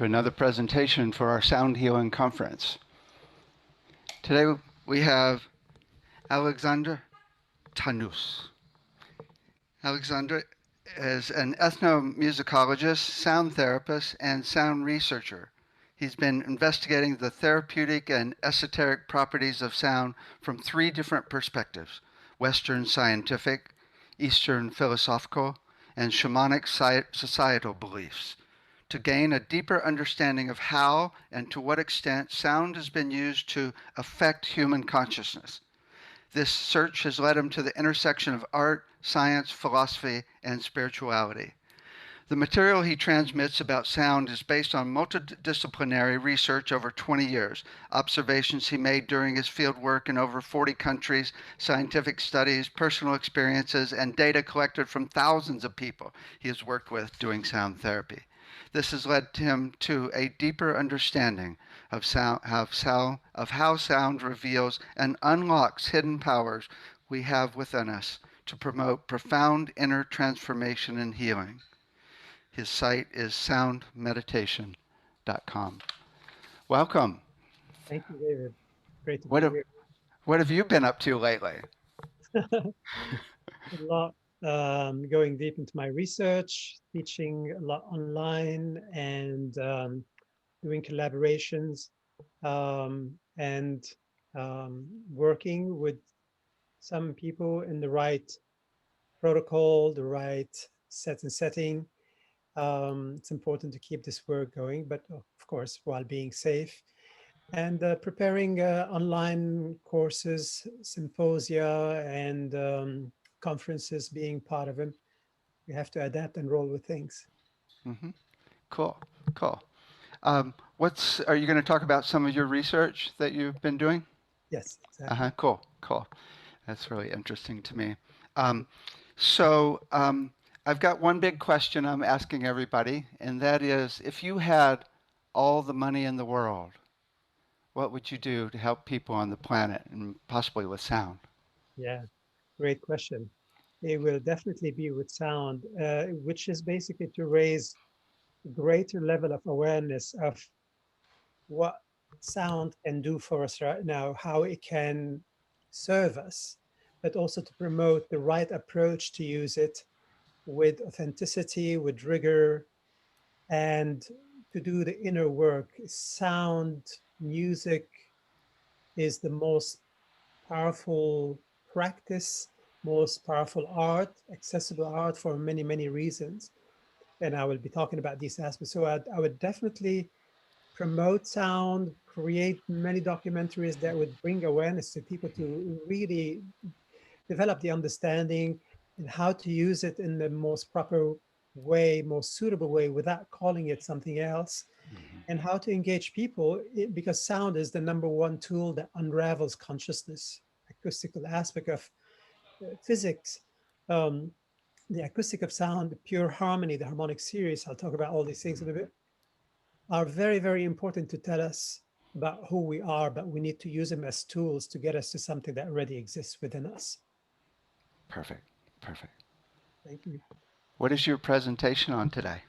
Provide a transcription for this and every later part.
another presentation for our Sound Healing Conference. Today we have Alexandre Tannous. Alexandre is an ethnomusicologist, sound therapist, and sound researcher. He's been investigating the therapeutic and esoteric properties of sound from three different perspectives: Western scientific, Eastern philosophical, and shamanic societal beliefs, to gain a deeper understanding of how and to what extent sound has been used to affect human consciousness. This search has led him to the intersection of art, science, philosophy, and spirituality. The material he transmits about sound is based on multidisciplinary research over 20 years, observations he made during his field work in over 40 countries, scientific studies, personal experiences, and data collected from thousands of people he has worked with doing sound therapy. This has led him to a deeper understanding of how sound reveals and unlocks hidden powers we have within us to promote profound inner transformation and healing. His site is soundmeditation.com. Welcome. Thank you, David. Great to What be have, here. what have you been up to lately? A lot going deep into my research, teaching a lot online, and doing collaborations, and working with some people in the right protocol, the right setting. It's important to keep this work going, but of course, while being safe. And preparing online courses, symposia, and conferences, being part of them. You have to adapt and roll with things. Mm-hmm. Cool, cool. Are you going to talk about some of your research that you've been doing? Yes, exactly. Cool, cool. That's really interesting to me. Um, so I've got one big question I'm asking everybody, and that is, if you had all the money in the world, what would you do to help people on the planet, and possibly with sound? Yeah, great question. It will definitely be with sound, which is basically to raise a greater level of awareness of what sound can do for us right now, how it can serve us, but also to promote the right approach to use it with authenticity, with rigor, and to do the inner work. Sound, music is the most powerful practice, most powerful art, accessible art for many, many reasons. And I will be talking about these aspects. So I would definitely promote sound, create many documentaries that would bring awareness to people to really develop the understanding and how to use it in the most proper way, most suitable way without calling it something else, Mhm. and how to engage people because sound is the number one tool that unravels consciousness, acoustical aspect of physics. Um, the acoustic of sound, the pure harmony, the harmonic series, I'll talk about all these things in a bit, are very, very important to tell us about who we are, but we need to use them as tools to get us to something that already exists within us. Perfect, perfect. Thank you. What is your presentation on today?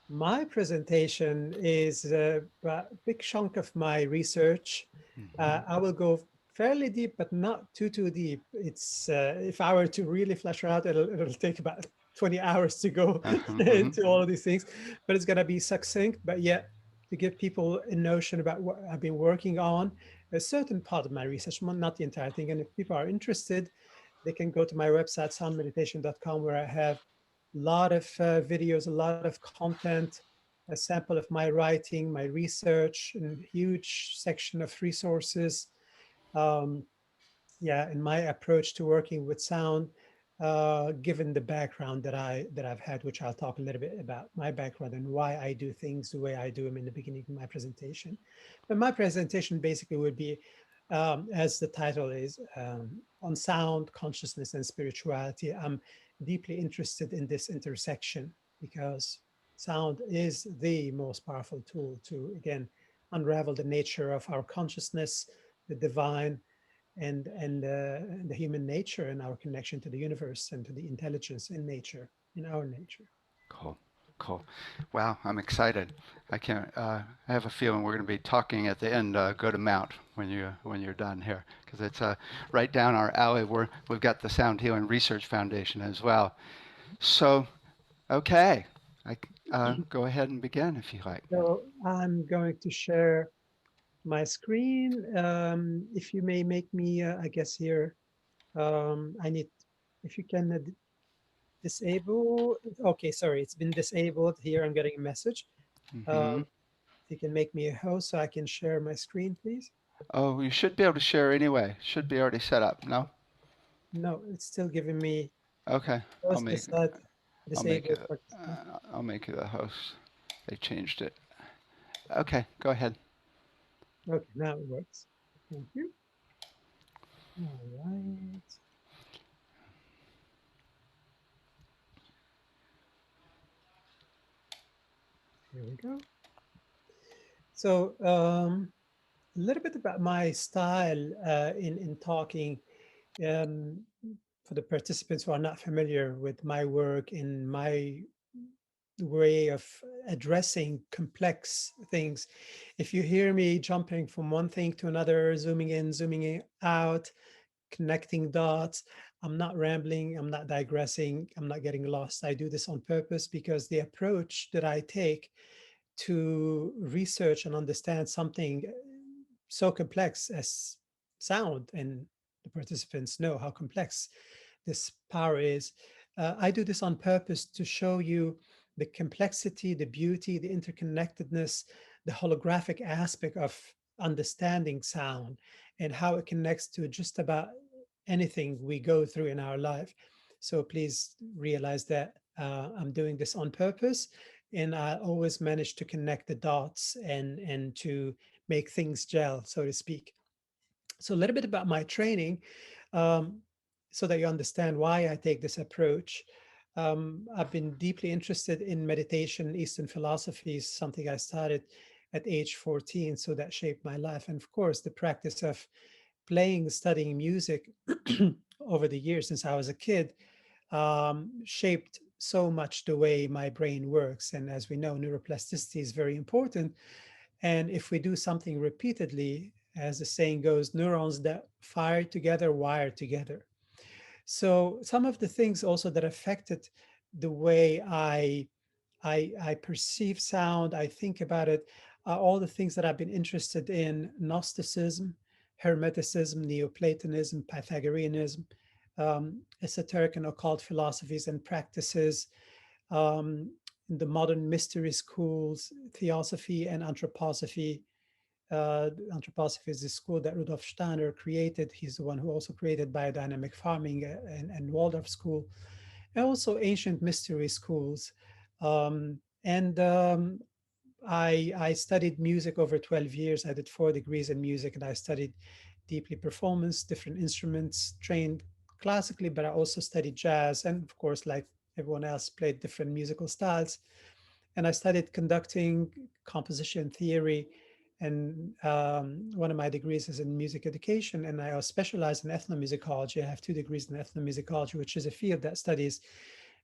My presentation is a big chunk of my research. Mhm. I will go fairly deep, but not too deep. It's if I were to really flesh out, it'll take about 20 hours to go Mhm. into all of these things. But it's gonna be succinct, but yet to give people a notion about what I've been working on, a certain part of my research, not the entire thing. And if people are interested, they can go to my website, soundmeditation.com, where I have a lot of videos, a lot of content, a sample of my writing, my research, and huge section of resources. Um, yeah, and my approach to working with sound, given the background that I've had, which I'll talk a little bit about my background and why I do things the way I do them in the beginning of my presentation. But my presentation basically would be, as the title is, on sound, consciousness, and spirituality. I'm deeply interested in this intersection because sound is the most powerful tool to, again, unravel the nature of our consciousness, the divine, and the human nature and our connection to the universe and to the intelligence in nature, in our nature. Cool. Cool. Wow, I'm excited. I have a feeling we're going to be talking at the end, good amount when you're done here, because it's right down our alley. We've got the Sound Healing Research Foundation as well. So, okay, I go ahead and begin if you like. So I'm going to share my screen. If you may make me, I guess here, I need, if you can disable. Okay, sorry, it's been disabled. Here I'm getting a message. Hmm. Um, if you can make me a host so I can share my screen, please. Oh, you should be able to share anyway. Should be already set up. No? No, it's still giving me Okay, I'll host make beside I'll make disabled it. participant. I'll make you the host. They changed it. Okay, go ahead. Okay, now it works. Thank you. All right, here we go. So a little bit about my style in talking. Um, for the participants who are not familiar with my work in my way of addressing complex things. If you hear me jumping from one thing to another, zooming in, out, connecting dots, I'm not rambling, I'm not digressing, I'm not getting lost. I do this on purpose because the approach that I take to research and understand something so complex as sound, and the participants know how complex this power is. I do this on purpose to show you the complexity, the beauty, the interconnectedness, the holographic aspect of understanding sound and how it connects to just about anything we go through in our life. So please realize that I'm doing this on purpose, and I always manage to connect the dots and to make things gel, so to speak. So a little bit about my training, um, so that you understand why I take this approach. I've been deeply interested in meditation, Eastern philosophies, something I started at age 14, so that shaped my life. And of course, the practice of playing, studying music over the years since I was a kid shaped so much the way my brain works. And as we know, neuroplasticity is very important. And if we do something repeatedly, as the saying goes, neurons that fire together wire together. So some of the things also that affected the way I perceive sound, I think about it, all the things that I've been interested in: Gnosticism, Hermeticism, Neoplatonism, Pythagoreanism, esoteric and occult philosophies and practices, um, the modern mystery schools, theosophy and anthroposophy. Anthroposophy is the school that Rudolf Steiner created. He's the one who also created biodynamic farming and Waldorf school, and also ancient mystery schools. And I studied music over 12 years. I did 4 degrees in music, and I studied deeply performance, different instruments, trained classically, but I also studied jazz, and of course, like everyone else, played different musical styles. And I studied conducting, composition theory, and one of my degrees is in music education, and I specialize in ethnomusicology. I have 2 degrees in ethnomusicology, which is a field that studies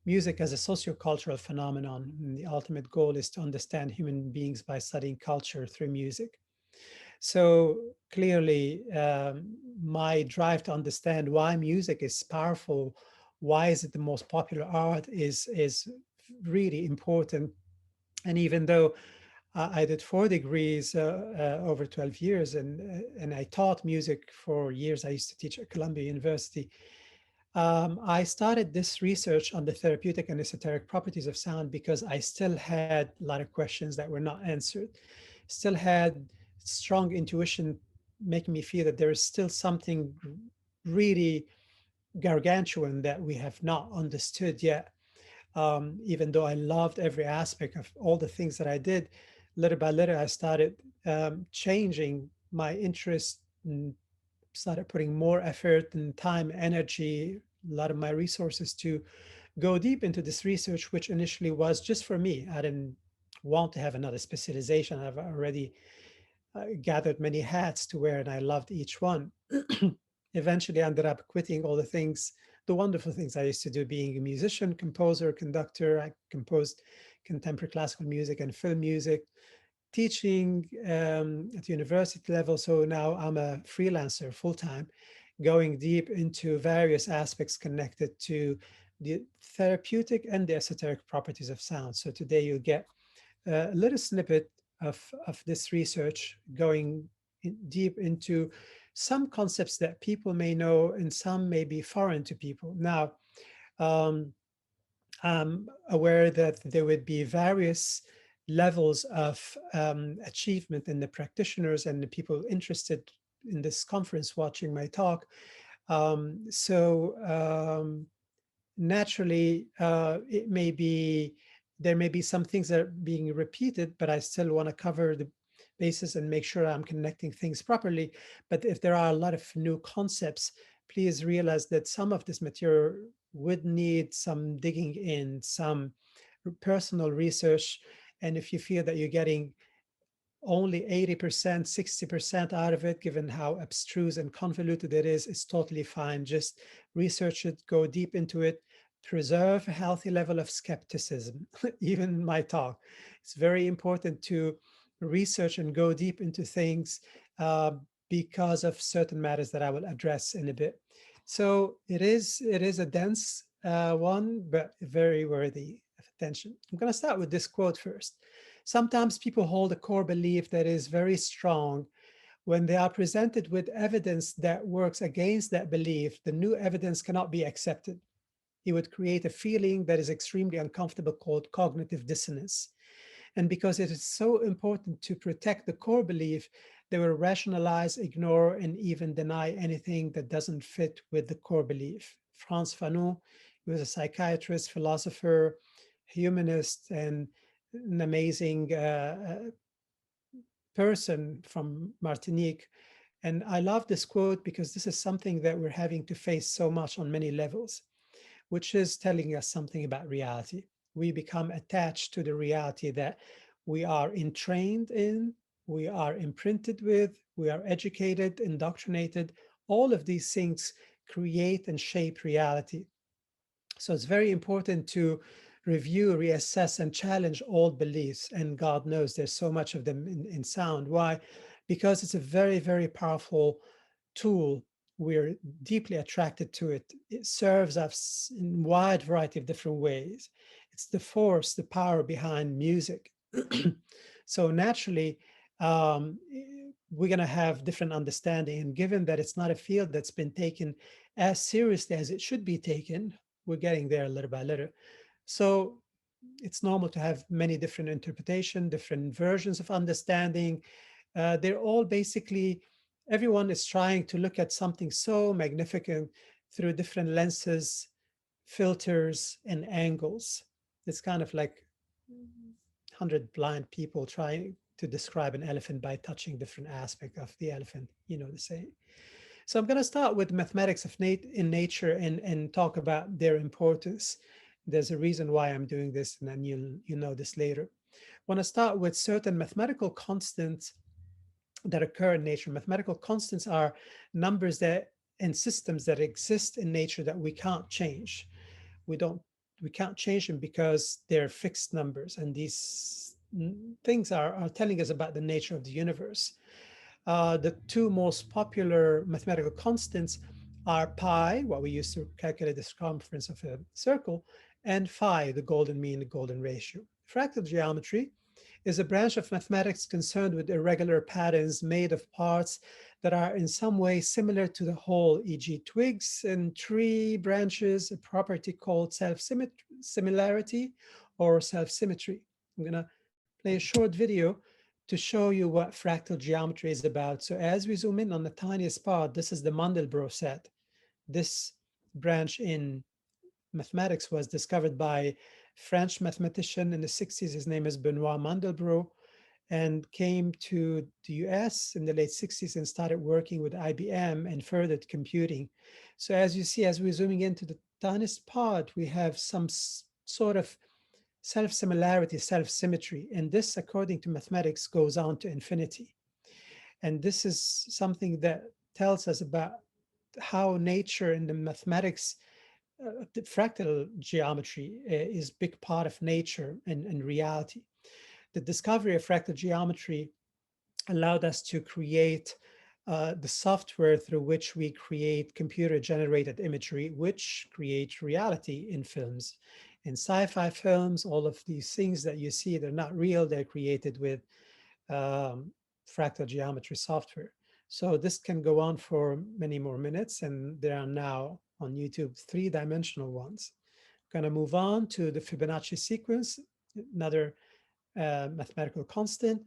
music as a sociocultural phenomenon. And the ultimate goal is to understand human beings by studying culture through music. So clearly, my drive to understand why music is powerful, why is it the most popular art, is really important. And even though I did 4 degrees over 12 years, and I taught music for years. I used to teach at Columbia University. I started this research on the therapeutic and esoteric properties of sound because I still had a lot of questions that were not answered. Still had strong intuition making me feel that there is still something really gargantuan that we have not understood yet. Even though I loved every aspect of all the things that I did, little by little, I started changing my interest and started putting more effort and time, energy, a lot of my resources to go deep into this research, which initially was just for me. I didn't want to have another specialization. I've already gathered many hats to wear, and I loved each one. Eventually, I ended up quitting all the things, the wonderful things I used to do, being a musician, composer, conductor. I composed contemporary classical music and film music, teaching at university level. So now I'm a freelancer full-time, going deep into various aspects connected to the therapeutic and the esoteric properties of sound. So today you'll get a little snippet of this research going deep into some concepts that people may know and some may be foreign to people. Now, um, I'm aware that there would be various levels of achievement in the practitioners and the people interested in this conference watching my talk. Naturally, it may be there may be some things that are being repeated, but I still want to cover the basis and make sure I'm connecting things properly. But if there are a lot of new concepts, please realize that some of this material would need some digging in, some personal research. And if you feel that you're getting only 80%, 60% out of it, given how abstruse and convoluted it is, it's totally fine. Just research it, go deep into it, preserve a healthy level of skepticism. Even my talk, it's very important to research and go deep into things because of certain matters that I will address in a bit. So it is a dense one, but very worthy of attention. I'm going to start with this quote first. Sometimes people hold a core belief that is very strong. When they are presented with evidence that works against that belief, the new evidence cannot be accepted. It would create a feeling that is extremely uncomfortable called cognitive dissonance. And because it is so important to protect the core belief, they will rationalize, ignore, and even deny anything that doesn't fit with the core belief. Frantz Fanon, he was a psychiatrist, philosopher, humanist, and an amazing person from Martinique. And I love this quote because this is something that we're having to face so much on many levels, which is telling us something about reality. We become attached to the reality that we are entrained in, we are imprinted with, we are educated, indoctrinated. All of these things create and shape reality. So it's very important to review, reassess, and challenge old beliefs. And God knows there's so much of them in sound. Why? Because it's a very, very powerful tool. We're deeply attracted to it. It serves us in a wide variety of different ways. It's the force, the power behind music. So naturally, we're going to have different understanding. And given that it's not a field that's been taken as seriously as it should be taken, we're getting there little by little. So it's normal to have many different interpretation, different versions of understanding. They're all basically, everyone is trying to look at something so magnificent through different lenses, filters, and angles. It's kind of like 100 blind people trying to describe an elephant by touching different aspects of the elephant, the saying. So I'm going to start with mathematics of in nature and talk about their importance. There's a reason why I'm doing this, and then you'll know this later. I want to start with certain mathematical constants that occur in nature. Mathematical constants are numbers that and systems that exist in nature that we can't change. We can't change them because they're fixed numbers, and these things are telling us about the nature of the universe. The two most popular mathematical constants are pi, what we use to calculate the circumference of a circle, and phi, the golden mean, the golden ratio. Fractal geometry is a branch of mathematics concerned with irregular patterns made of parts that are in some way similar to the whole, e.g. twigs and tree branches, a property called self-similarity or self-symmetry. I'm going to play a short video to show you what fractal geometry is about. So as we zoom in on the tiniest part, this is the Mandelbrot set. This branch in mathematics was discovered by French mathematician in the 60s. His name is Benoit Mandelbrot, and came to the US in the late 60s and started working with IBM and furthered computing. So as you see, as we're zooming into the tiniest part, we have some sort of self-similarity, self-symmetry. And this, according to mathematics, goes on to infinity. And this is something that tells us about how nature and the mathematics the fractal geometry is big part of nature and reality. The discovery of fractal geometry allowed us to create the software through which we create computer generated imagery, which create reality in films. In sci-fi films, all of these things that you see, they're not real, they're created with um, fractal geometry software. So this can go on for many more minutes, and there are now on YouTube three-dimensional ones. Going to move on to the Fibonacci sequence, another mathematical constant.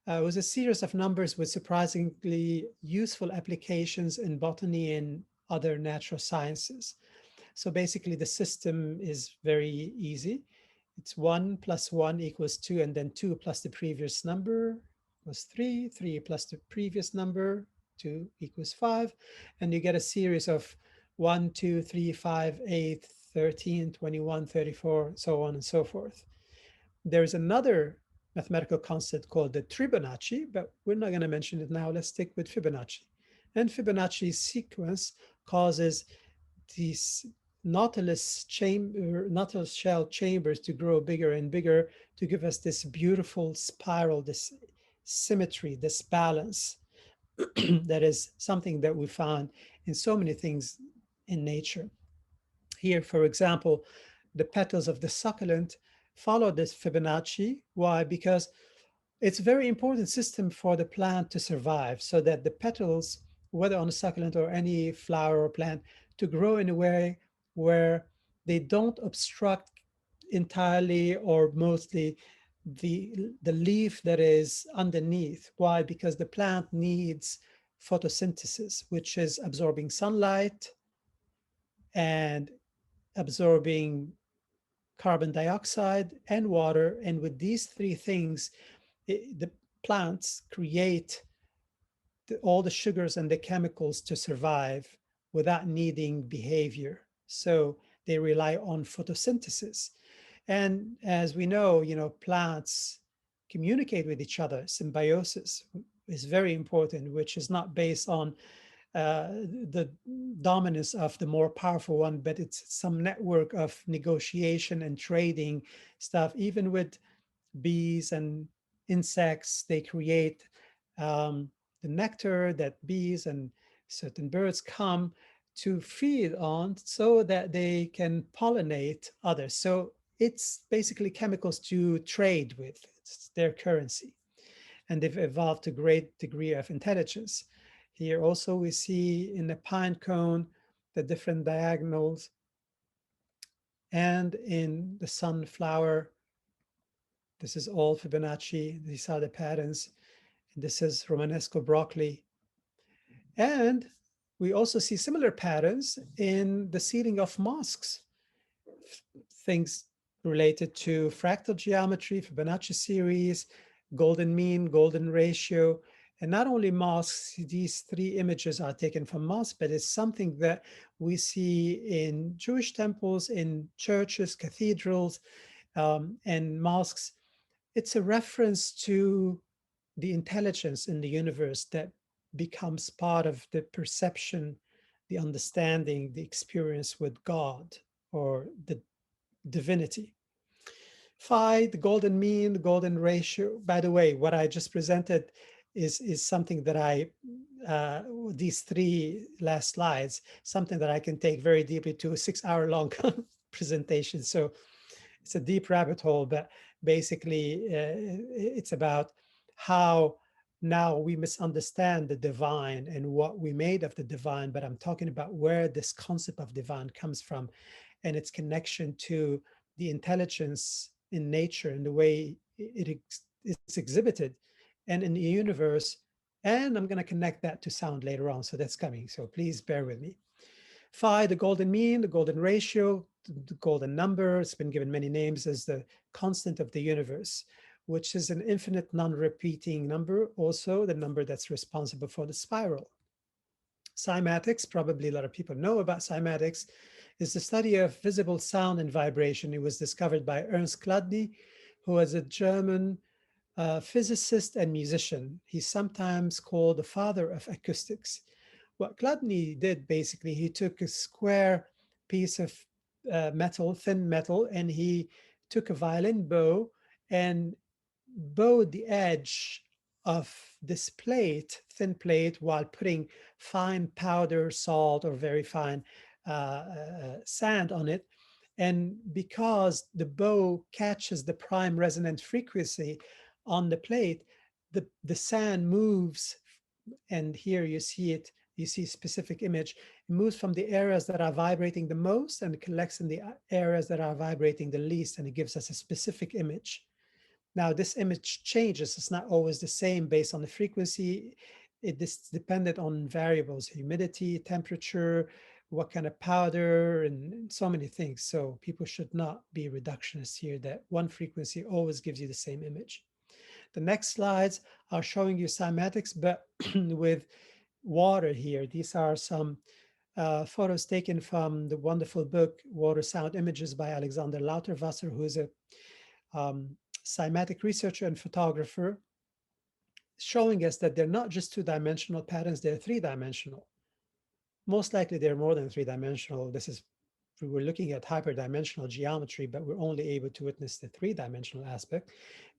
Was a series of numbers with surprisingly useful applications in botany and other natural sciences. So basically, the system is very easy. It's 1 plus 1 equals 2, and then 2 plus the previous number was 3, 3 plus the previous number, 2 equals 5. And you get a series of 1, 2, 3, 5, 8, 13, 21, 34, so on and so forth. There's another mathematical concept called the Fibonacci, but we're not going to mention it now. Let's stick with Fibonacci. And Fibonacci's sequence causes these nautilus shell chambers to grow bigger and bigger to give us this beautiful spiral, this symmetry, this balance that is something that we found in so many things in nature. Here, for example, the petals of the succulent follow this Fibonacci. Why? Because it's a very important system for the plant to survive, so that the petals, whether on a succulent or any flower or plant, to grow in a way where they don't obstruct entirely or mostly the leaf that is underneath. Why? Because the plant needs photosynthesis, which is absorbing sunlight and absorbing carbon dioxide and water. And with these three things, the plants create all the sugars and the chemicals to survive without needing behavior. So they rely on photosynthesis. And as we know, plants communicate with each other. Symbiosis is very important, which is not based on the dominance of the more powerful one, but it's some network of negotiation and trading stuff. Even with bees and insects, they create the nectar that bees and certain birds come to feed on so that they can pollinate others. So it's basically chemicals to trade with. It's their currency. And they've evolved to great degree of intelligence. Here also we see in the pine cone the different diagonals, and in the sunflower, this is all Fibonacci. These are the patterns. And this is Romanesco broccoli. And we also see similar patterns in the sealing of mosques, things related to fractal geometry, Fibonacci series, golden mean, golden ratio. And not only mosques, these three images are taken from mosques, but it's something that we see in Jewish temples, in churches, cathedrals, and mosques. It's a reference to the intelligence in the universe that becomes part of the perception, the understanding, the experience with God or the divinity. Phi, the golden mean, the golden ratio. By the way, what I just presented is something that these three last slides, something that I can take very deeply to a 6-hour long presentation. So it's a deep rabbit hole, but basically it's about how now we misunderstand the divine and what we made of the divine, but I'm talking about where this concept of divine comes from and its connection to the intelligence in nature and the way it's exhibited and in the universe. And I'm going to connect that to sound later on. So that's coming. So please bear with me. Phi, the golden mean, the golden ratio, the golden number, it's been given many names as the constant of the universe, which is an infinite non-repeating number, also the number that's responsible for the spiral. Cymatics, probably a lot of people know about cymatics, is the study of visible sound and vibration. It was discovered by Ernst Chladni, who was a German physicist and musician. He's sometimes called the father of acoustics. What Chladni did, basically, he took a square piece of metal, thin metal, and he took a violin bow and bowed the edge of this plate, thin plate, while putting fine powder, salt, or very fine sand on it. And because the bow catches the prime resonant frequency on the plate, the sand moves, and here you see it, you see a specific image. It moves from the areas that are vibrating the most and collects in the areas that are vibrating the least, and it gives us a specific image. Now, this image changes. It's not always the same based on the frequency. It is dependent on variables, humidity, temperature, what kind of powder, and so many things. So people should not be reductionists here, that one frequency always gives you the same image. The next slides are showing you cymatics, but with water here. These are some photos taken from the wonderful book, Water Sound Images by Alexander Lauterwasser, who is a cymatic researcher and photographer, showing us that they're not just two-dimensional patterns, they're three-dimensional. Most likely they're more than three-dimensional. We're looking at hyperdimensional geometry, but we're only able to witness the three-dimensional aspect.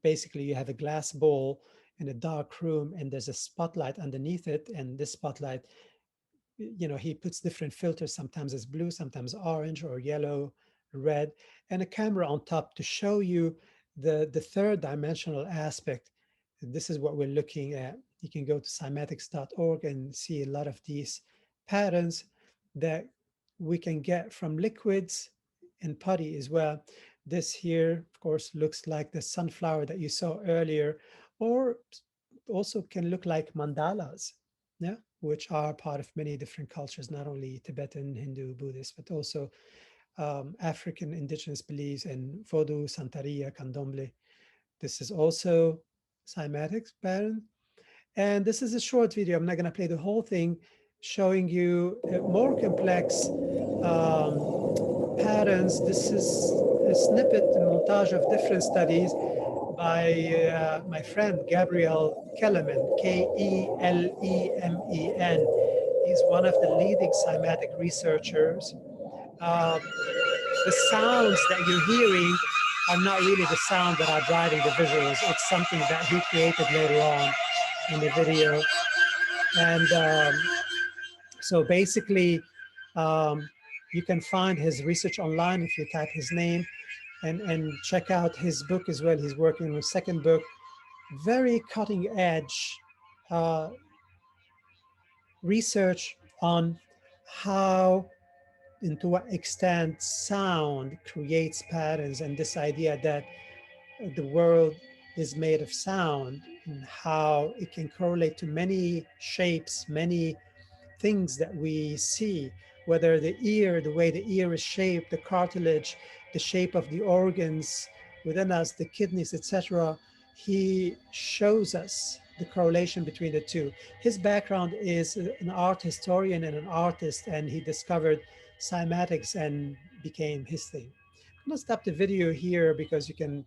Basically, you have a glass bowl in a dark room, and there's a spotlight underneath it, and this spotlight, he puts different filters. Sometimes it's blue, sometimes orange or yellow, red, and a camera on top to show you the third dimensional aspect. This is what we're looking at. You can go to cymatics.org and see a lot of these patterns that we can get from liquids and putty as well. This here, of course, looks like the sunflower that you saw earlier, or also can look like mandalas, yeah, which are part of many different cultures, not only Tibetan, Hindu, Buddhist, but also African indigenous beliefs and Vodou, Santeria, Candomblé. This is also cymatics pattern. And this is a short video. I'm not going to play the whole thing, showing you more complex patterns. This is a snippet, a montage of different studies by my friend Gabriel Kelemen, Kelemen. He's one of the leading cymatic researchers. The sounds that you're hearing are not really the sound that are driving the visuals. It's something that he created later on in the video. And so basically, you can find his research online if you type his name, and check out his book as well. He's working on a second book, very cutting edge research on how and to what extent sound creates patterns, and this idea that the world is made of sound and how it can correlate to many shapes, many things that we see, whether the ear, the way the ear is shaped, the cartilage, the shape of the organs within us, the kidneys, etc. He shows us the correlation between the two. His background is an art historian and an artist, and he discovered cymatics and became his thing. I'm gonna stop the video here because you can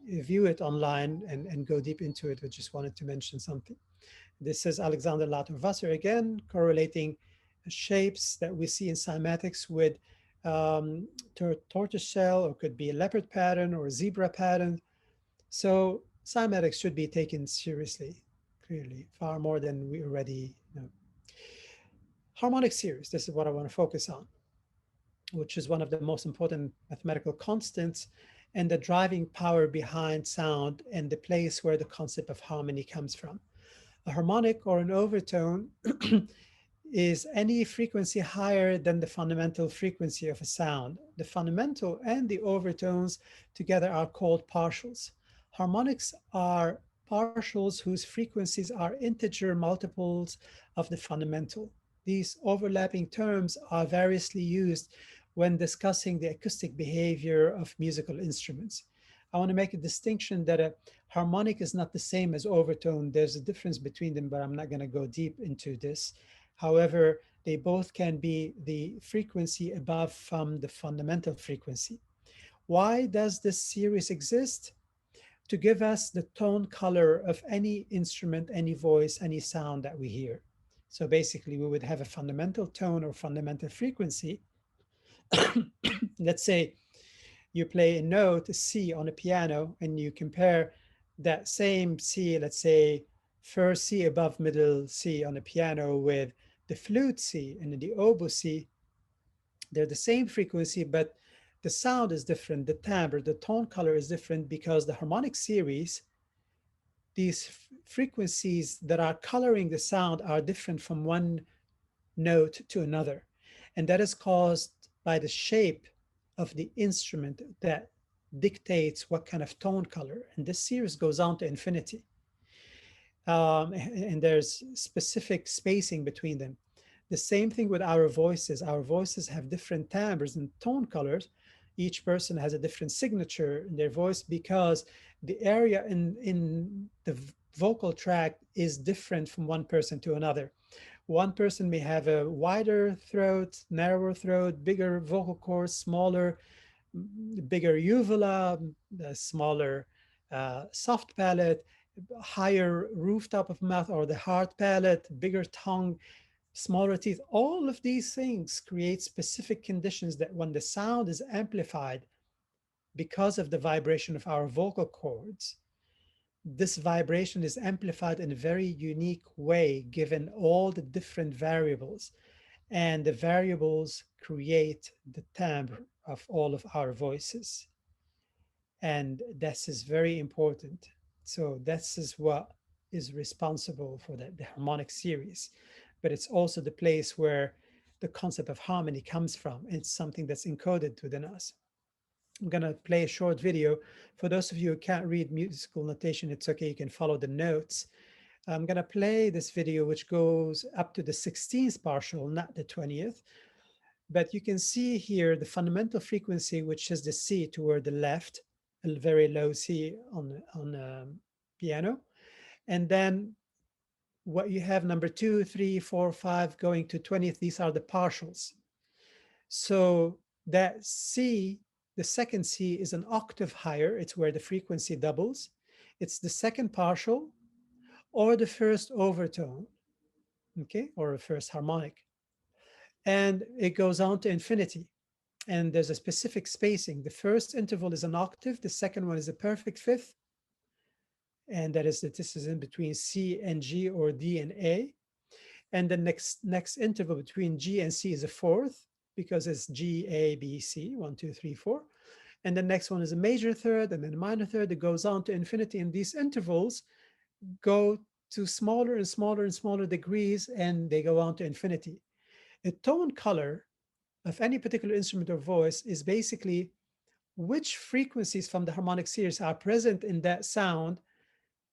view it online and go deep into it. I just wanted to mention something. This is Alexander Lauterwasser again, correlating shapes that we see in cymatics with tortoise shell, or could be a leopard pattern or a zebra pattern. So cymatics should be taken seriously, clearly, far more than we already know. Harmonic series, this is what I want to focus on, which is one of the most important mathematical constants and the driving power behind sound and the place where the concept of harmony comes from. A harmonic, or an overtone, is any frequency higher than the fundamental frequency of a sound. The fundamental and the overtones together are called partials. Harmonics are partials whose frequencies are integer multiples of the fundamental. These overlapping terms are variously used when discussing the acoustic behavior of musical instruments. I want to make a distinction that a harmonic is not the same as overtone. There's a difference between them, but I'm not going to go deep into this. However, they both can be the frequency above from the fundamental frequency. Why does this series exist? To give us the tone color of any instrument, any voice, any sound that we hear. So basically, we would have a fundamental tone or fundamental frequency, Let's say you play a note, a C on a piano, and you compare that same C, let's say first C above middle C on a piano with the flute C and the oboe C. They're the same frequency, but the sound is different. The timbre, the tone color is different because the harmonic series, these frequencies that are coloring the sound are different from one note to another. And that is caused by the shape of the instrument that dictates what kind of tone color. And this series goes on to infinity. And there's specific spacing between them. The same thing with our voices. Our voices have different timbres and tone colors. Each person has a different signature in their voice because the area in the vocal tract is different from one person to another. One person may have a wider throat, narrower throat, bigger vocal cords, smaller, bigger uvula, smaller soft palate, higher rooftop of mouth or the hard palate, bigger tongue, smaller teeth. All of these things create specific conditions that when the sound is amplified because of the vibration of our vocal cords, this vibration is amplified in a very unique way given all the different variables. And the variables create the timbre of all of our voices. And this is very important. So this is what is responsible for the harmonic series. But it's also the place where the concept of harmony comes from. It's something that's encoded within us. I'm going to play a short video. For those of you who can't read musical notation, it's okay. You can follow the notes. I'm going to play this video, which goes up to the 16th partial, not the 20th. But you can see here the fundamental frequency, which is the C toward the left, a very low C on piano. And then what you have number 2, 3, 4, 5 going to 20th, these are the partials. So that C, the second C is an octave higher. It's where the frequency doubles. It's the second partial or the first overtone, okay, or a first harmonic. And it goes on to infinity. And there's a specific spacing. The first interval is an octave. The second one is a perfect fifth. And that is that this is in between C and G or D and A. And the next interval between G and C is a fourth because it's G, A, B, C, 1, 2, 3, 4. And the next one is a major third and then a minor third. It goes on to infinity. And these intervals go to smaller and smaller and smaller degrees, and they go on to infinity. A tone color of any particular instrument or voice is basically which frequencies from the harmonic series are present in that sound,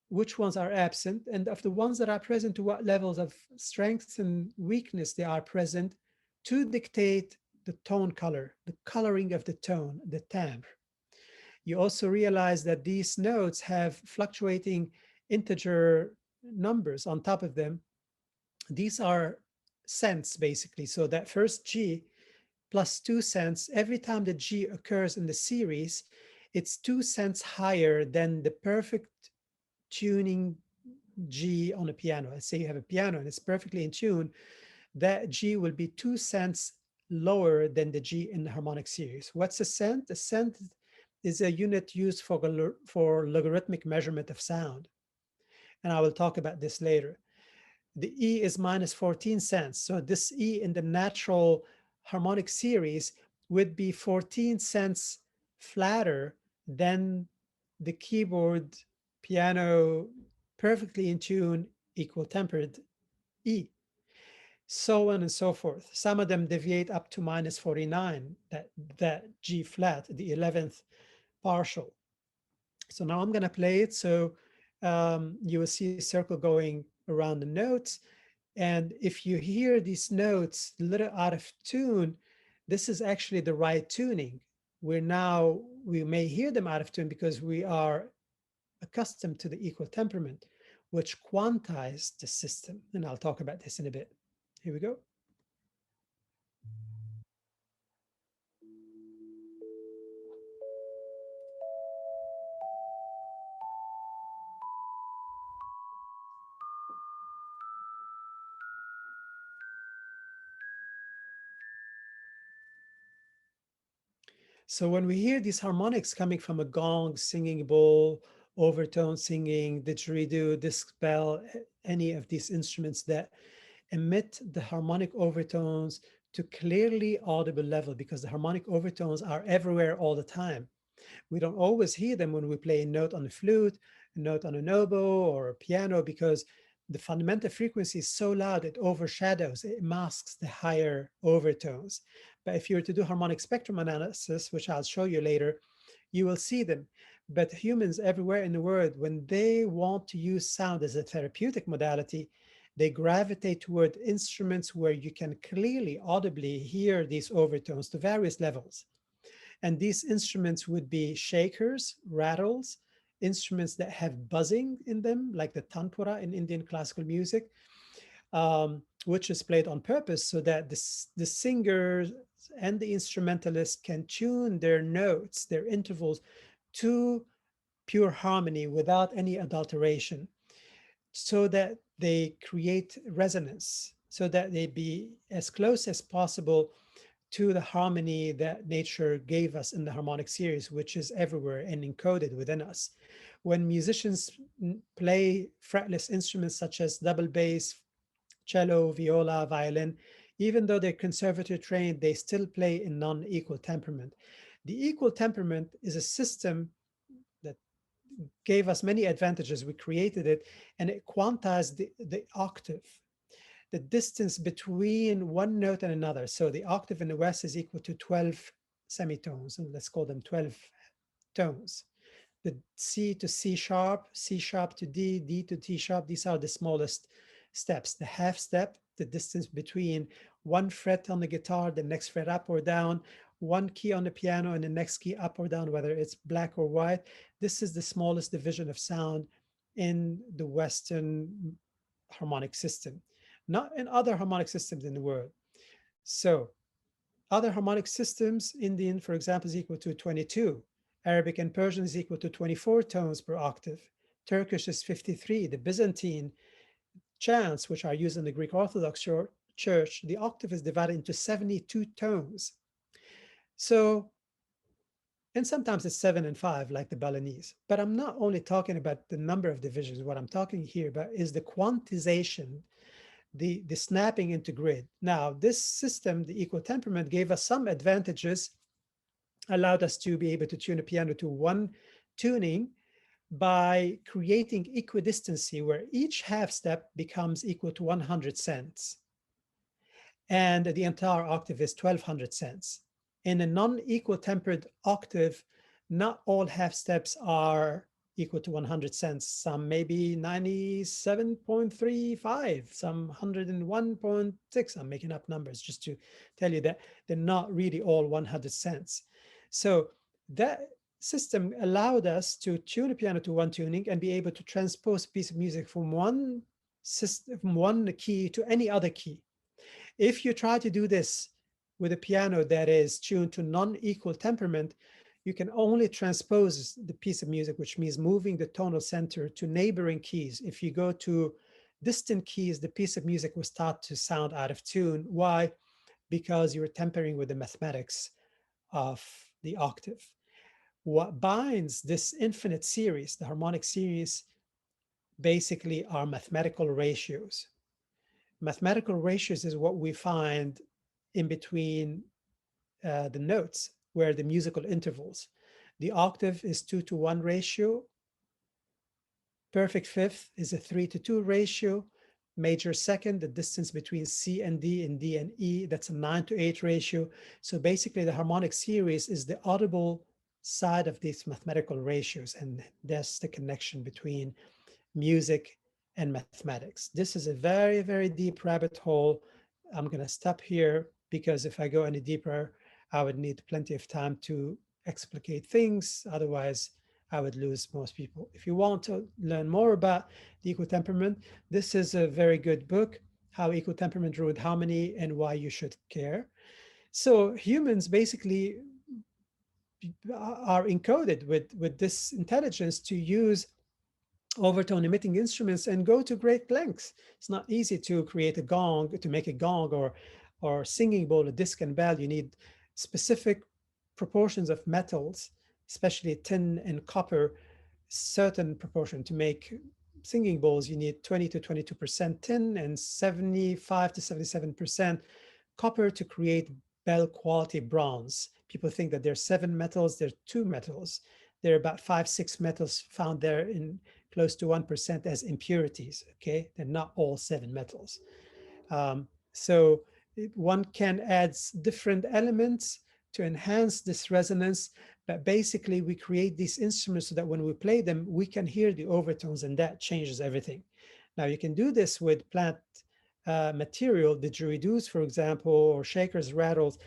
which ones are absent, and of the ones that are present, to what levels of strength and weakness they are present to dictate the tone color, the coloring of the tone, the timbre. You also realize that these notes have fluctuating integer numbers on top of them. These are cents, basically. So that first G plus 2 cents, every time the G occurs in the series, it's 2 cents higher than the perfect tuning G on a piano. Let's say you have a piano and it's perfectly in tune, that G will be 2 cents lower than the G in the harmonic series. What's a cent? A cent is a unit used for logarithmic measurement of sound. And I will talk about this later. The E is minus 14 cents. So this E in the natural harmonic series would be 14 cents flatter than the keyboard piano perfectly in tune, equal tempered E. So on and so forth. Some of them deviate up to minus 49, that G flat, the 11th partial. So now I'm going to play it. So you will see a circle going around the notes. And if you hear these notes a little out of tune, this is actually the right tuning. We may hear them out of tune because we are accustomed to the equal temperament, which quantized the system. And I'll talk about this in a bit. Here we go. So when we hear these harmonics coming from a gong, singing bowl, overtone singing, didgeridoo, disc bell, any of these instruments that emit the harmonic overtones to clearly audible level, because the harmonic overtones are everywhere all the time. We don't always hear them when we play a note on a flute, a note on an oboe or a piano, because the fundamental frequency is so loud it overshadows, it masks the higher overtones. But if you were to do harmonic spectrum analysis, which I'll show you later, you will see them. But humans everywhere in the world, when they want to use sound as a therapeutic modality, they gravitate toward instruments where you can clearly audibly hear these overtones to various levels. And these instruments would be shakers, rattles, instruments that have buzzing in them, like the tanpura in Indian classical music, which is played on purpose so that the singers and the instrumentalists can tune their notes, their intervals, to pure harmony without any adulteration, so that they create resonance, so that they be as close as possible to the harmony that nature gave us in the harmonic series, which is everywhere and encoded within us. When musicians play fretless instruments such as double bass, cello, viola, violin, even though they're conservative trained, they still play in non-equal temperament. The equal temperament is a system that gave us many advantages. We created it, and it quantized the octave, the distance between one note and another. So the octave in the West is equal to 12 semitones, and let's call them 12 tones. The C to C sharp to D, D to T sharp, these are the smallest steps. The half step, the distance between one fret on the guitar, the next fret up or down, one key on the piano and the next key up or down, whether it's black or white. This is the smallest division of sound in the Western harmonic system, not in other harmonic systems in the world. So other harmonic systems, Indian, for example, is equal to 22. Arabic and Persian is equal to 24 tones per octave. Turkish is 53. The Byzantine chants, which are used in the Greek Orthodox Church, the octave is divided into 72 tones. So, and sometimes it's 7 and 5, like the Balinese. But I'm not only talking about the number of divisions. What I'm talking here about is the quantization, the snapping into grid. Now, this system, the equal temperament, gave us some advantages, allowed us to be able to tune a piano to one tuning by creating equidistancy, where each half step becomes equal to 100 cents. And the entire octave is 1200 cents. In a non-equal tempered octave, not all half steps are equal to 100 cents. Some maybe 97.35, some 101.6. I'm making up numbers just to tell you that they're not really all 100 cents. So that system allowed us to tune a piano to one tuning and be able to transpose a piece of music from one system, from one key to any other key. If you try to do this with a piano that is tuned to non-equal temperament, you can only transpose the piece of music, which means moving the tonal center to neighboring keys. If you go to distant keys, the piece of music will start to sound out of tune. Why? Because you're tempering with the mathematics of the octave. What binds this infinite series, the harmonic series, basically are mathematical ratios. Mathematical ratios is what we find in between the notes, where the musical intervals. The octave is 2-to-1 ratio. Perfect fifth is a 3-to-2 ratio. Major second, the distance between C and D and E, that's a 9-to-8 ratio. So basically the harmonic series is the audible side of these mathematical ratios, and that's the connection between music and mathematics. This is a very, very deep rabbit hole. I'm going to stop here because if I go any deeper, I would need plenty of time to explicate things. Otherwise, I would lose most people. If you want to learn more about the equal temperament, this is a very good book, How Equal Temperament Ruled Harmony and Why You Should Care. So humans basically are encoded with this intelligence to use overtone emitting instruments and go to great lengths. It's not easy to create a gong, to make a gong or singing bowl, a disc and bell. You need specific proportions of metals, especially tin and copper, certain proportion to make singing bowls, you need 20 to 22% tin and 75 to 77% copper to create bell quality bronze. People think that there's 7 metals, there's 2 metals. There are about 5, 6 metals found there in close to 1% as impurities, okay? They're not all 7 metals. So one can add different elements to enhance this resonance, but basically we create these instruments so that when we play them, we can hear the overtones, and that changes everything. Now you can do this with plant material, didgeridoos, for example, or shakers, rattles,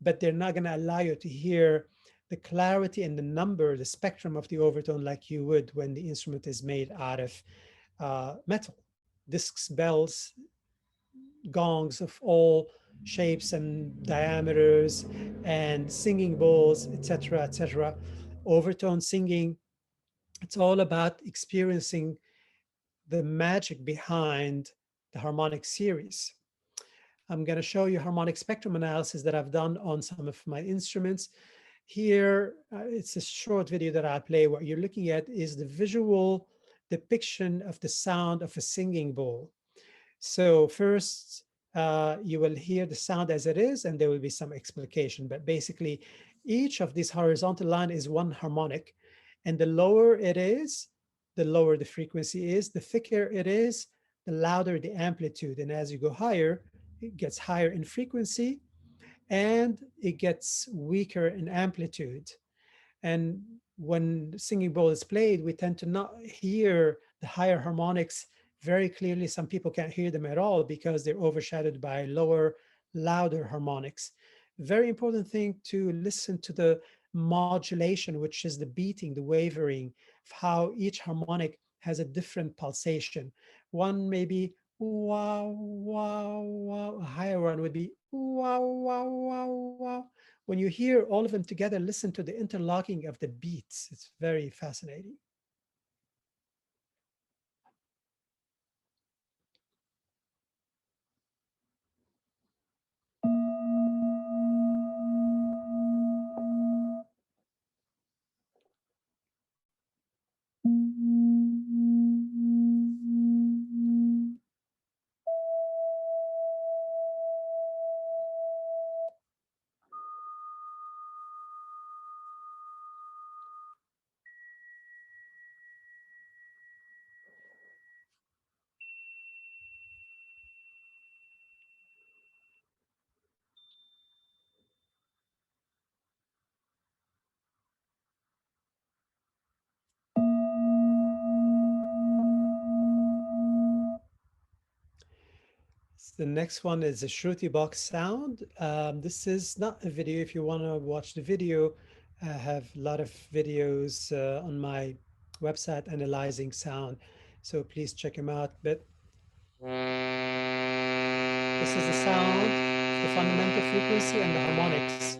but they're not going to allow you to hear the clarity and the number, the spectrum of the overtone like you would when the instrument is made out of metal. Discs, bells, gongs of all shapes and diameters, and singing bowls, etc., etc. Overtone singing, it's all about experiencing the magic behind the harmonic series. I'm going to show you harmonic spectrum analysis that I've done on some of my instruments. Here, it's a short video that I play. What you're looking at is the visual depiction of the sound of a singing bowl. So first, you will hear the sound as it is, and there will be some explication. But basically, each of these horizontal line is one harmonic. And the lower it is, the lower the frequency is. The thicker it is, the louder the amplitude. And as you go higher, it gets higher in frequency, and it gets weaker in amplitude. And when the singing bowl is played, we tend to not hear the higher harmonics very clearly. Some people can't hear them at all because they're overshadowed by lower, louder harmonics. Very important thing to listen to the modulation, which is the beating, the wavering, of how each harmonic has a different pulsation. One may be wow, wow, wow. A higher one would be wow, wow, wow, wow. When you hear all of them together, listen to the interlocking of the beats. It's very fascinating. The next one is a Shruti box sound. This is not a video. If you want to watch the video, I have a lot of videos on my website analyzing sound. So please check them out. But this is the sound, the fundamental frequency, and the harmonics.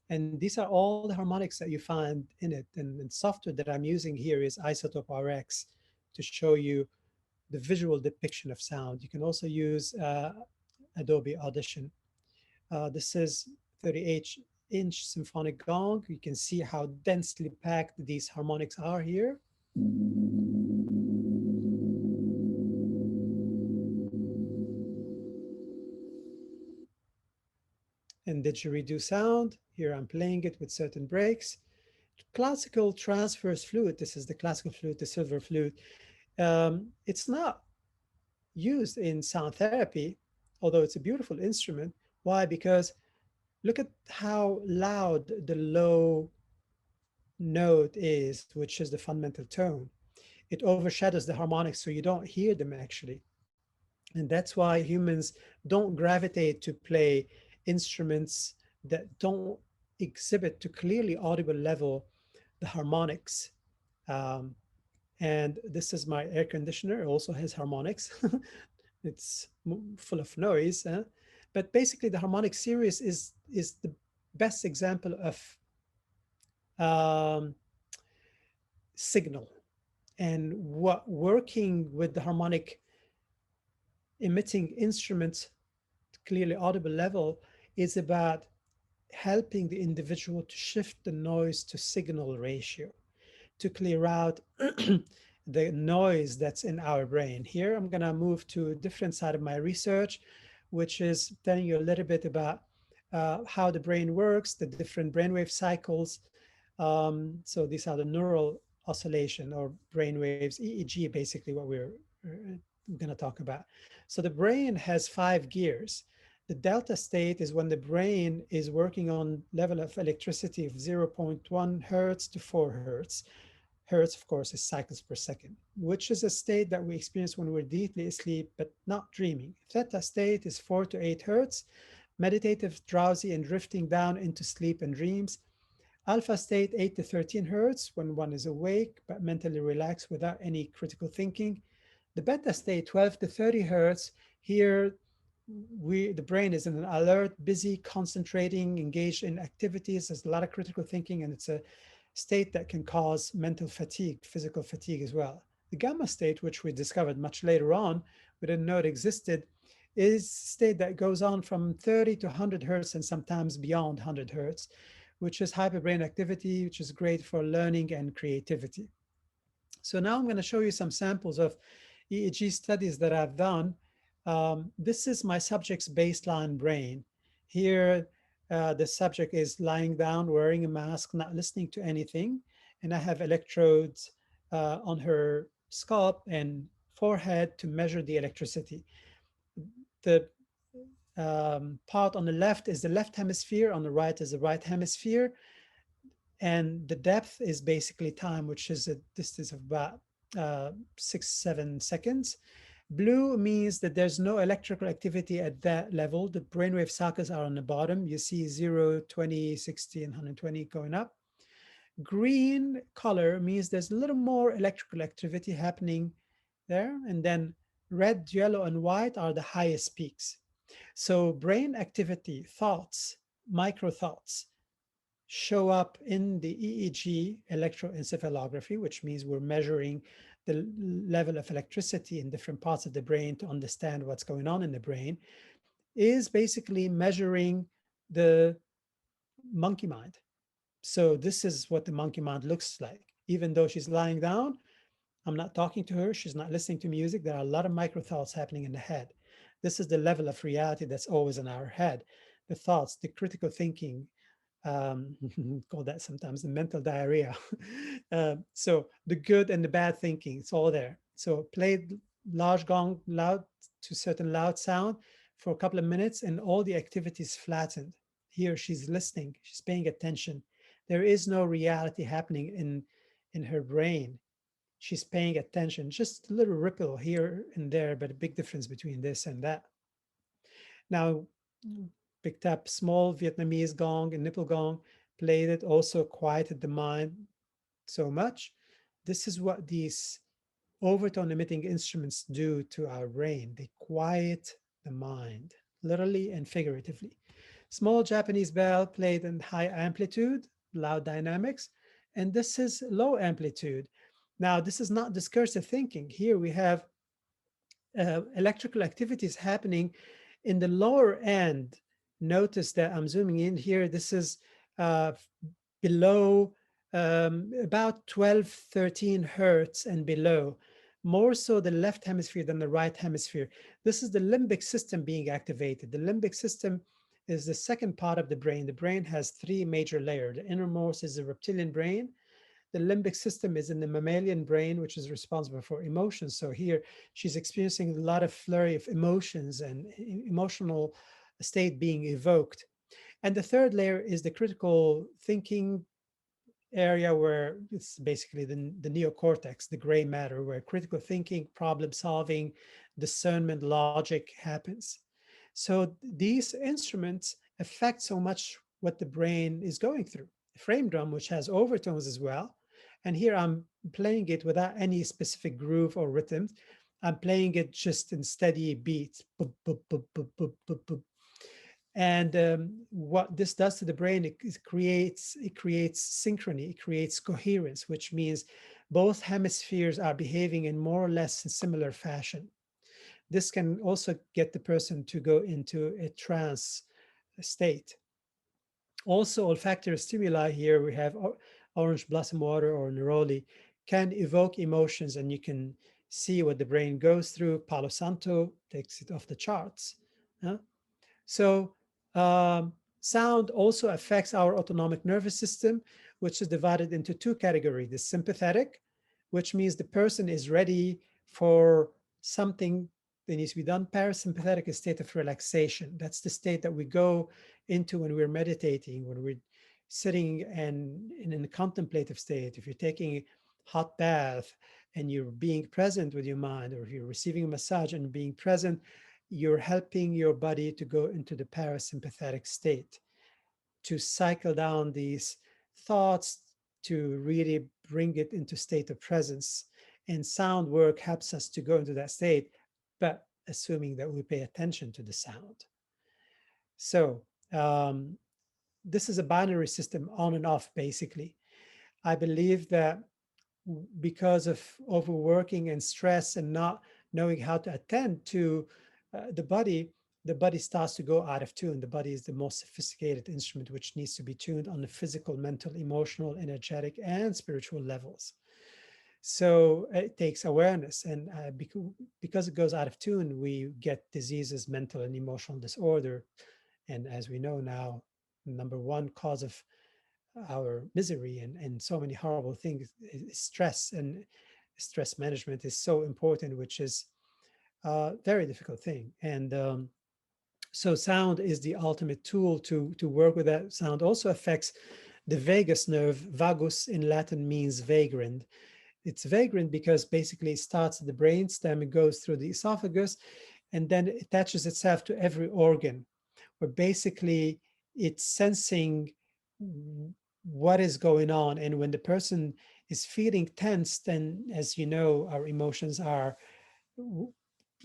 And these are all the harmonics that you find in it. And the software that I'm using here is Isotope RX to show you the visual depiction of sound. You can also use Adobe Audition. This is 38-inch symphonic gong. You can see how densely packed these harmonics are here. And didgeridoo sound. Here I'm playing it with certain breaks. Classical transverse flute. This is the classical flute, the silver flute. It's not used in sound therapy, although it's a beautiful instrument. Why? Because look at how loud the low note is, which is the fundamental tone. It overshadows the harmonics, so you don't hear them actually. And that's why humans don't gravitate to play instruments that don't exhibit to clearly audible level the harmonics. And this is my air conditioner. It also has harmonics. It's full of noise. But basically, the harmonic series is the best example of signal. And what working with the harmonic emitting instruments clearly audible level is about helping the individual to shift the noise to signal ratio, to clear out the noise that's in our brain. Here, I'm going to move to a different side of my research, which is telling you a little bit about how the brain works, the different brainwave cycles. So these are the neural oscillation or brainwaves, EEG, basically what we're going to talk about. So the brain has 5 gears. The delta state is when the brain is working on level of electricity of zero point 0.1 hertz to 4 hertz. Hertz, of course, is cycles per second, which is a state that we experience when we're deeply asleep but not dreaming. Theta state is 4 to 8 hertz, meditative, drowsy, and drifting down into sleep and dreams. Alpha state 8 to 13 hertz when one is awake but mentally relaxed without any critical thinking. The beta state 12 to 30 hertz. Here, the brain is in an alert, busy, concentrating, engaged in activities. There's a lot of critical thinking, and it's a state that can cause mental fatigue, physical fatigue as well. The gamma state, which we discovered much later on, we didn't know it existed, is a state that goes on from 30 to 100 hertz and sometimes beyond 100 hertz, which is hyperbrain activity, which is great for learning and creativity. So now I'm going to show you some samples of EEG studies that I've done. This is my subject's baseline brain. Here, the subject is lying down, wearing a mask, not listening to anything. And I have electrodes on her scalp and forehead to measure the electricity. The part on the left is the left hemisphere, on the right is the right hemisphere. And the depth is basically time, which is a distance of about 6-7 seconds. Blue means that there's no electrical activity at that level. The brainwave sockets are on the bottom. You see 0, 20, 60, and 120 going up. Green color means there's a little more electrical activity happening there. And then red, yellow, and white are the highest peaks. So brain activity, thoughts, micro thoughts, show up in the EEG electroencephalography, which means we're measuring the level of electricity in different parts of the brain to understand what's going on in the brain, is basically measuring the monkey mind. So this is what the monkey mind looks like. Even though she's lying down, I'm not talking to her, she's not listening to music, there are a lot of micro thoughts happening in the head. This is the level of reality that's always in our head. The thoughts, the critical thinking, call that sometimes the mental diarrhea. So the good and the bad thinking, it's all there. So play large gong loud to certain loud sound for a couple of minutes and all the activity is flattened. Here she's listening, she's paying attention. There is no reality happening in her brain. She's paying attention, just a little ripple here and there, but a big difference between this and that. Now, picked up small Vietnamese gong and nipple gong, played it, also quieted the mind so much. This is what these overtone emitting instruments do to our brain. They quiet the mind, literally and figuratively. Small Japanese bell played in high amplitude, loud dynamics, and this is low amplitude. Now, this is not discursive thinking. Here we have electrical activities happening in the lower end. Notice that I'm zooming in here. This is uh, below about 12, 13 hertz and below, more so the left hemisphere than the right hemisphere. This is the limbic system being activated. The limbic system is the second part of the brain. The brain has 3 major layers. The innermost is the reptilian brain. The limbic system is in the mammalian brain, which is responsible for emotions. So here she's experiencing a lot of flurry of emotions and emotional state being evoked. And the third layer is the critical thinking area, where it's basically the neocortex, the gray matter, where critical thinking, problem solving, discernment, logic happens. So these instruments affect so much what the brain is going through. The frame drum, which has overtones as well. And here I'm playing it without any specific groove or rhythm. I'm playing it just in steady beats. Boop, boop, boop, boop, boop, boop, boop. And what this does to the brain, it creates synchrony, it creates coherence, which means both hemispheres are behaving in more or less similar fashion. This can also get the person to go into a trance state. Also, olfactory stimuli here, we have orange blossom water or neroli, can evoke emotions, and you can see what the brain goes through. Palo Santo takes it off the charts. Huh? So sound also affects our autonomic nervous system, which is divided into two categories. The sympathetic, which means the person is ready for something that needs to be done. Parasympathetic is state of relaxation. That's the state that we go into when we're meditating, when we're sitting and in a contemplative state. If you're taking a hot bath and you're being present with your mind, or if you're receiving a massage and being present, you're helping your body to go into the parasympathetic state, to cycle down these thoughts, to really bring it into state of presence. And sound work helps us to go into that state, but assuming that we pay attention to the sound. So this is a binary system, on and off, basically. I believe that because of overworking and stress and not knowing how to attend to the body starts to go out of tune. The body is the most sophisticated instrument, which needs to be tuned on the physical, mental, emotional, energetic, and spiritual levels. So it takes awareness, and because it goes out of tune, we get diseases, mental and emotional disorder. And as we know now, number one cause of our misery and so many horrible things is stress, and stress management is so important, which is a very difficult thing. And so sound is the ultimate tool to work with that. Sound also affects the vagus nerve. Vagus in Latin means vagrant. It's vagrant because basically it starts at the brain stem, it goes through the esophagus, and then it attaches itself to every organ, where basically it's sensing what is going on. And when the person is feeling tense, then, as you know, our emotions are,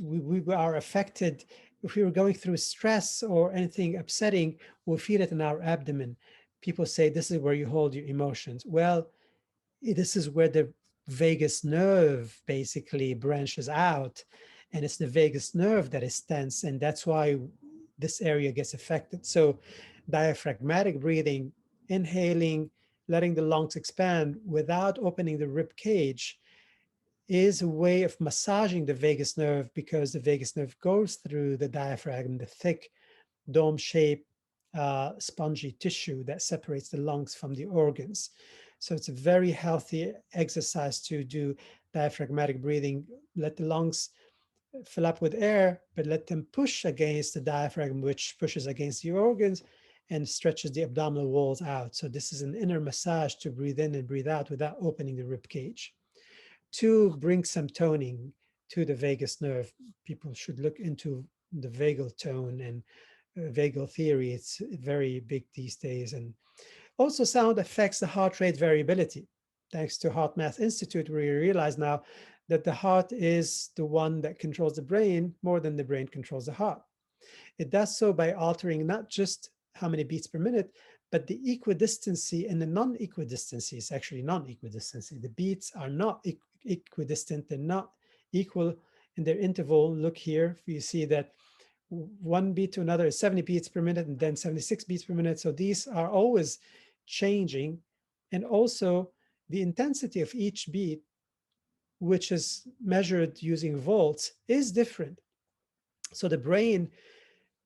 we are affected. If we were going through stress or anything upsetting, we'll feel it in our abdomen. People say this is where you hold your emotions. Well, this is where the vagus nerve basically branches out, and it's the vagus nerve that is tense, and that's why this area gets affected. So diaphragmatic breathing, inhaling, letting the lungs expand without opening the rib cage, is a way of massaging the vagus nerve, because the vagus nerve goes through the diaphragm, the thick dome-shaped spongy tissue that separates the lungs from the organs. So it's a very healthy exercise to do diaphragmatic breathing. Let the lungs fill up with air, but let them push against the diaphragm, which pushes against the organs and stretches the abdominal walls out. So this is an inner massage to breathe in and breathe out without opening the rib cage. To bring some toning to the vagus nerve, people should look into the vagal tone and vagal theory. It's very big these days. And also sound affects the heart rate variability. Thanks to Heart Math Institute, we realize now that the heart is the one that controls the brain more than the brain controls the heart. It does so by altering not just how many beats per minute, but the equidistancy and the non-equidistancy. Is actually non-equidistancy. The beats are not equidistant, they're not equal in their interval. Look here, you see that one beat to another is 70 beats per minute and then 76 beats per minute. So these are always changing. And also the intensity of each beat, which is measured using volts, is different. So the brain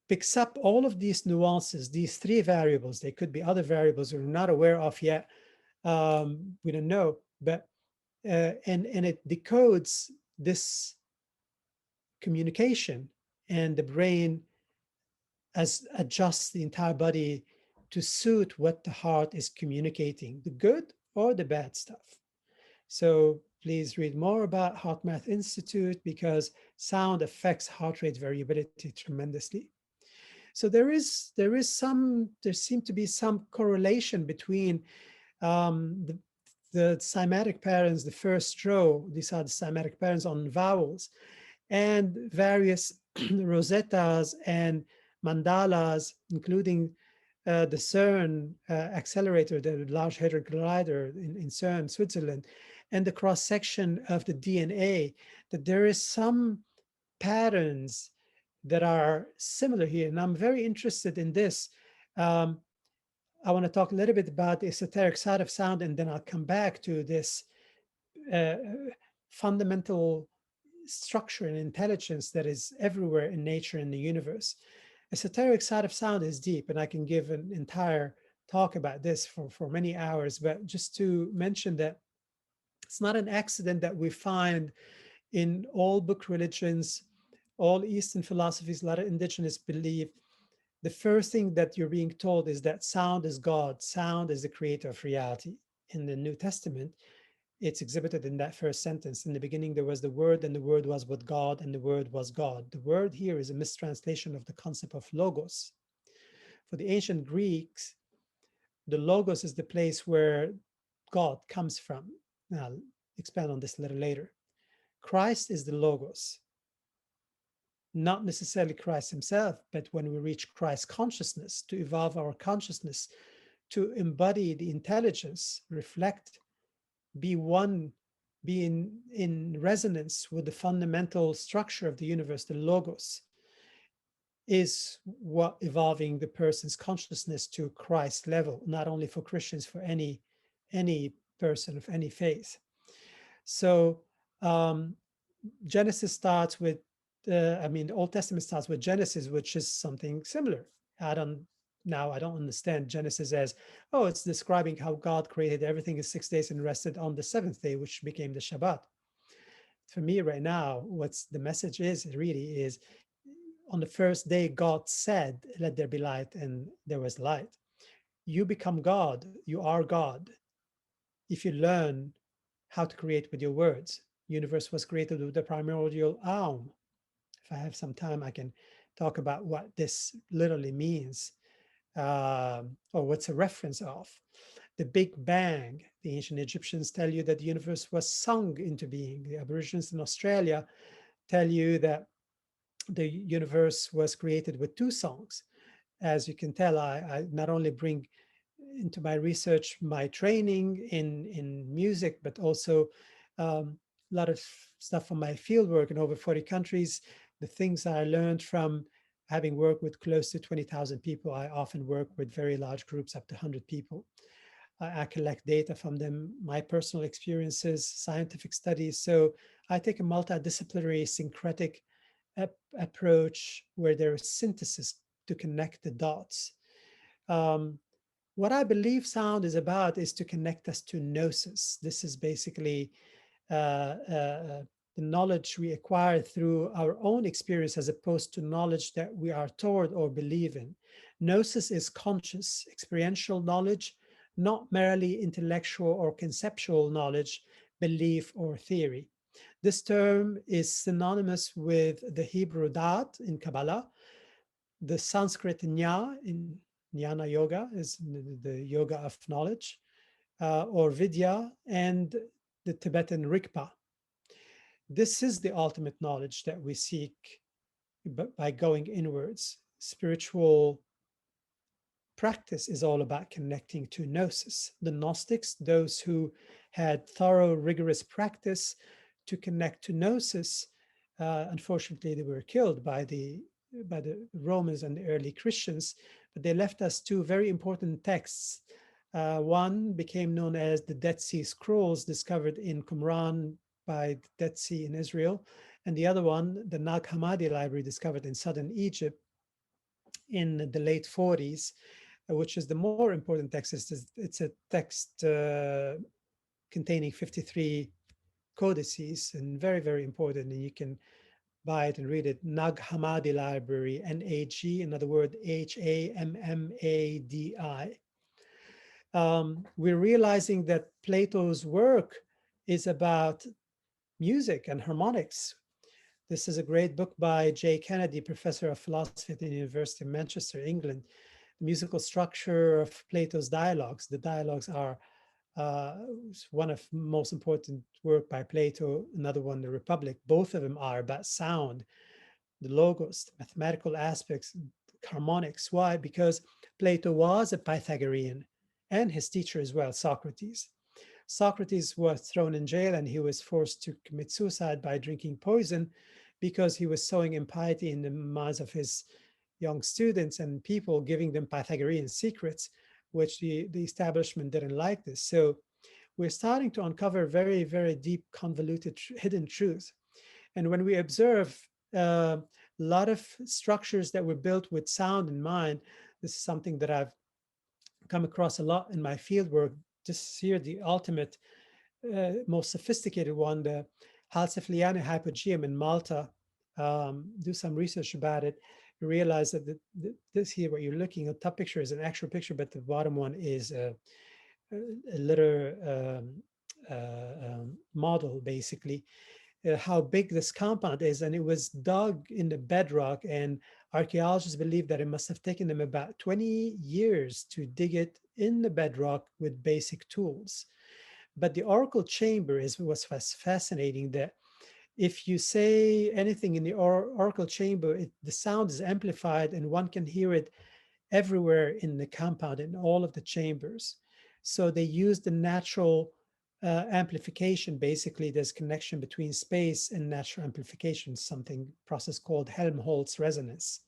picks up all of these nuances, these three variables. They could be other variables we're not aware of yet. We don't know, but and it decodes this communication, and the brain as adjusts the entire body to suit what the heart is communicating, the good or the bad stuff. So please read more about Heart Math Institute, because sound affects heart rate variability tremendously. So there seemed to be some correlation between the cymatic patterns, the first row, these are the cymatic patterns on vowels, and various rosettas and mandalas, including the CERN accelerator, the Large Hadron Collider in CERN, Switzerland, and the cross-section of the DNA, that there is some patterns that are similar here. And I'm very interested in this. I want to talk a little bit about the esoteric side of sound, and then I'll come back to this uh, fundamental structure and intelligence that is everywhere in nature and the universe. Esoteric side of sound is deep, and I can give an entire talk about this for many hours, but just to mention that it's not an accident that we find in all book religions, all Eastern philosophies, a lot of indigenous belief. The first thing that you're being told is that sound is God, sound is the creator of reality. In the New Testament, it's exhibited in that first sentence. In the beginning, there was the Word, and the Word was with God, and the Word was God. The word here is a mistranslation of the concept of logos. For the ancient Greeks, the logos is the place where God comes from. Now, I'll expand on this a little later. Christ is the logos, not necessarily Christ himself, but when we reach Christ consciousness, to evolve our consciousness, to embody the intelligence, reflect, be one, be in resonance with the fundamental structure of the universe, the logos, is what evolving the person's consciousness to Christ level, not only for Christians, for any person of any faith. So um, Genesis starts with, the Old Testament starts with Genesis, which is something similar. I don't understand Genesis as, oh, it's describing how God created everything in 6 days and rested on the seventh day, which became the Shabbat. For me right now, what's the message is really is, on the first day, God said, let there be light, and there was light. You become God, you are God, if you learn how to create with your words. Universe was created with the primordial Aum. If I have some time, I can talk about what this literally means, or what's a reference of. The Big Bang, the ancient Egyptians tell you that the universe was sung into being. The Aborigines in Australia tell you that the universe was created with two songs. As you can tell, I not only bring into my research my training in music, but also a lot of stuff from my fieldwork in over 40 countries. The things I learned from having worked with close to 20,000 people. I often work with very large groups, up to 100 people. I collect data from them, my personal experiences, scientific studies. So I take a multidisciplinary, syncretic approach where there is synthesis to connect the dots. Um, what I believe sound is about is to connect us to gnosis. This is basically the knowledge we acquire through our own experience as opposed to knowledge that we are taught or believe in. Gnosis is conscious, experiential knowledge, not merely intellectual or conceptual knowledge, belief, or theory. This term is synonymous with the Hebrew dat in Kabbalah, the Sanskrit nya in Jnana Yoga is the yoga of knowledge, or Vidya, and the Tibetan Rigpa. This is the ultimate knowledge that we seek by going inwards. Spiritual practice is all about connecting to gnosis. The Gnostics, those who had thorough, rigorous practice to connect to gnosis, unfortunately, they were killed by the Romans and the early Christians, but they left us two very important texts. One became known as the Dead Sea Scrolls, discovered in Qumran by the Dead Sea in Israel, and the other one, the Nag Hammadi library, discovered in southern Egypt in the late 40s, which is the more important text. It's a text containing 53 codices and very, very important, and you can buy it and read it. Nag Hammadi Library, N-A-G, another word, Hammadi. We're realizing that Plato's work is about music and harmonics. This is a great book by Jay Kennedy, professor of philosophy at the University of Manchester, England. The musical structure of Plato's dialogues. The dialogues are one of the most important work by Plato, another one, the Republic. Both of them are about sound, the logos, the mathematical aspects, harmonics. Why? Because Plato was a Pythagorean and his teacher as well, Socrates. Socrates was thrown in jail and he was forced to commit suicide by drinking poison because he was sowing impiety in the minds of his young students and people, giving them Pythagorean secrets, which the establishment didn't like this. So we're starting to uncover very, very deep, convoluted, hidden truth. And when we observe a lot of structures that were built with sound in mind, this is something that I've come across a lot in my field work. Just here, the ultimate, most sophisticated one, the Halsefliani hypogeum in Malta. Do some research about it. You realize that this here, what you're looking at, top picture is an actual picture, but the bottom one is a little model, basically, how big this compound is. And it was dug in the bedrock, and archaeologists believe that it must have taken them about 20 years to dig it in the bedrock with basic tools. But the oracle chamber was fascinating, that if you say anything in the oracle chamber, the sound is amplified and one can hear it everywhere in the compound, in all of the chambers. So they use the natural amplification. Basically, there's connection between space and natural amplification, something process called Helmholtz resonance.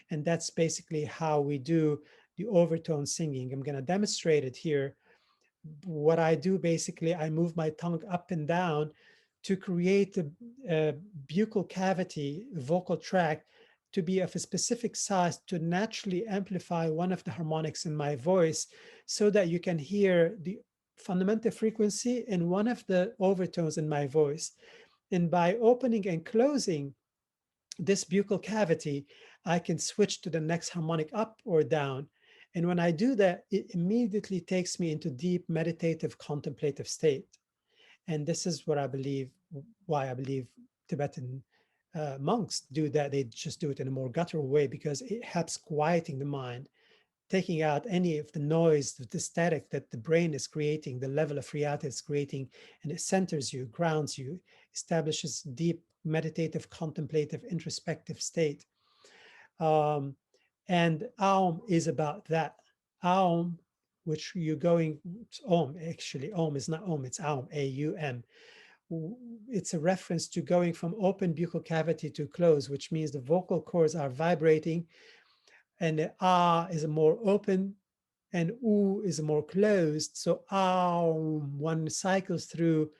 And that's basically how we do the overtone singing. I'm going to demonstrate it here. What I do, basically, I move my tongue up and down to create a buccal cavity, vocal tract, to be of a specific size to naturally amplify one of the harmonics in my voice, so that you can hear the fundamental frequency in one of the overtones in my voice. And by opening and closing this buccal cavity, I can switch to the next harmonic up or down. And when I do that, it immediately takes me into deep meditative contemplative state. And this is what I believe, why I believe Tibetan monks do that. They just do it in a more guttural way, because it helps quieting the mind, taking out any of the noise, the static that the brain is creating, the level of reality it's creating, and it centers you, grounds you, establishes deep meditative, contemplative, introspective state. Um, and Aum is about that. Aum, which you're going, Om, actually, Om is not Om, it's Aum, A-U-M. It's a reference to going from open buccal cavity to close, which means the vocal cords are vibrating, and the ah is a more open and oo is more closed. So Aum, one cycles through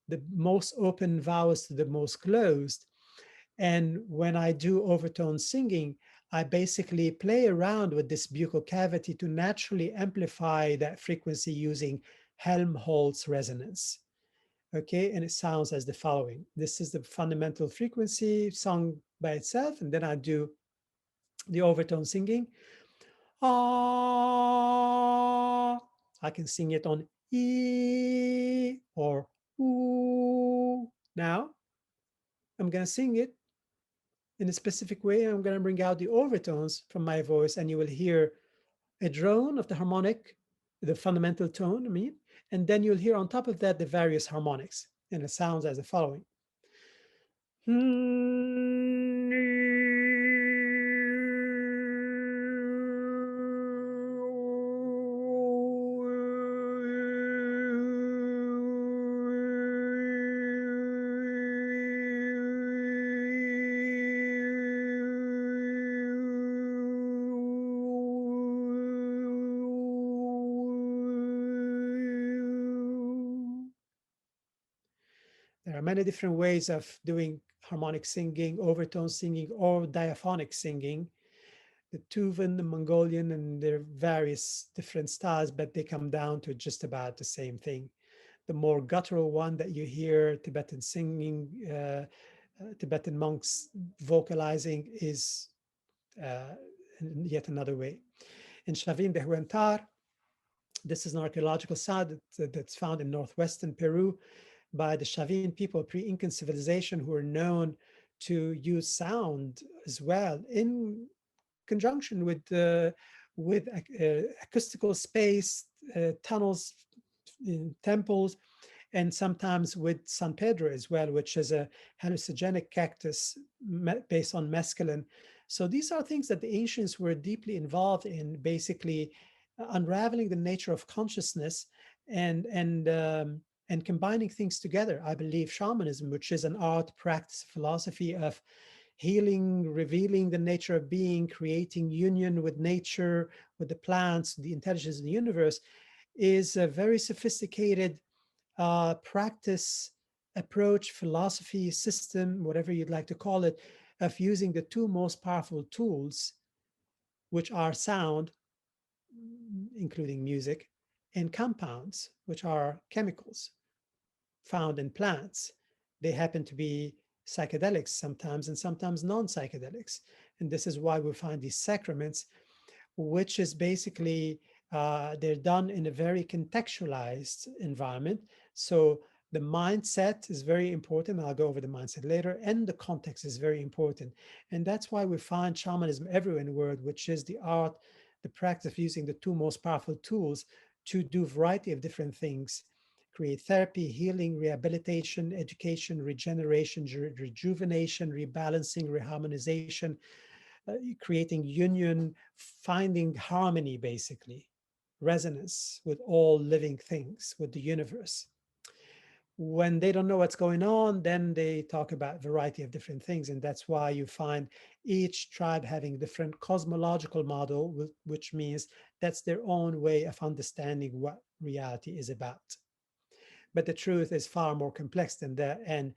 the most open vowels to the most closed. And when I do overtone singing, I basically play around with this buccal cavity to naturally amplify that frequency using Helmholtz resonance. Okay, and it sounds as the following. This is the fundamental frequency sung by itself, and then I do the overtone singing. Ah, I can sing it on E or ooh. Now I'm going to sing it in a specific way. I'm going to bring out the overtones from my voice, and you will hear a drone of the harmonic, the fundamental tone, I mean, and then you'll hear on top of that the various harmonics, and it sounds as the following. There are many different ways of doing harmonic singing, overtone singing, or diaphonic singing. The Tuvan, the Mongolian, and there are various different styles, but they come down to just about the same thing. The more guttural one that you hear Tibetan singing, Tibetan monks vocalizing, is yet another way. In Shavin de Huantar, this is an archaeological site that's found in northwestern Peru by the Shavin people, pre-Incan civilization, who are known to use sound as well in conjunction with acoustical space, tunnels in temples, and sometimes with San Pedro as well, which is a hallucinogenic cactus based on mescaline. So these are things that the ancients were deeply involved in, basically unraveling the nature of consciousness and combining things together. I believe shamanism, which is an art, practice, philosophy of healing, revealing the nature of being, creating union with nature, with the plants, the intelligence in the universe, is a very sophisticated practice, approach, philosophy, system, whatever you'd like to call it, of using the two most powerful tools, which are sound, including music, and compounds, which are chemicals found in plants. They happen to be psychedelics sometimes and sometimes non-psychedelics. And this is why we find these sacraments, which is basically, they're done in a very contextualized environment. So the mindset is very important. I'll go over the mindset later. And the context is very important. And that's why we find shamanism everywhere in the world, which is the art, the practice of using the two most powerful tools to do a variety of different things: create therapy, healing, rehabilitation, education, regeneration, rejuvenation, rebalancing, reharmonization, creating union, finding harmony, basically, resonance with all living things, with the universe. When they don't know what's going on, then they talk about a variety of different things. And that's why you find each tribe having different cosmological model, which means that's their own way of understanding what reality is about. But the truth is far more complex than that. And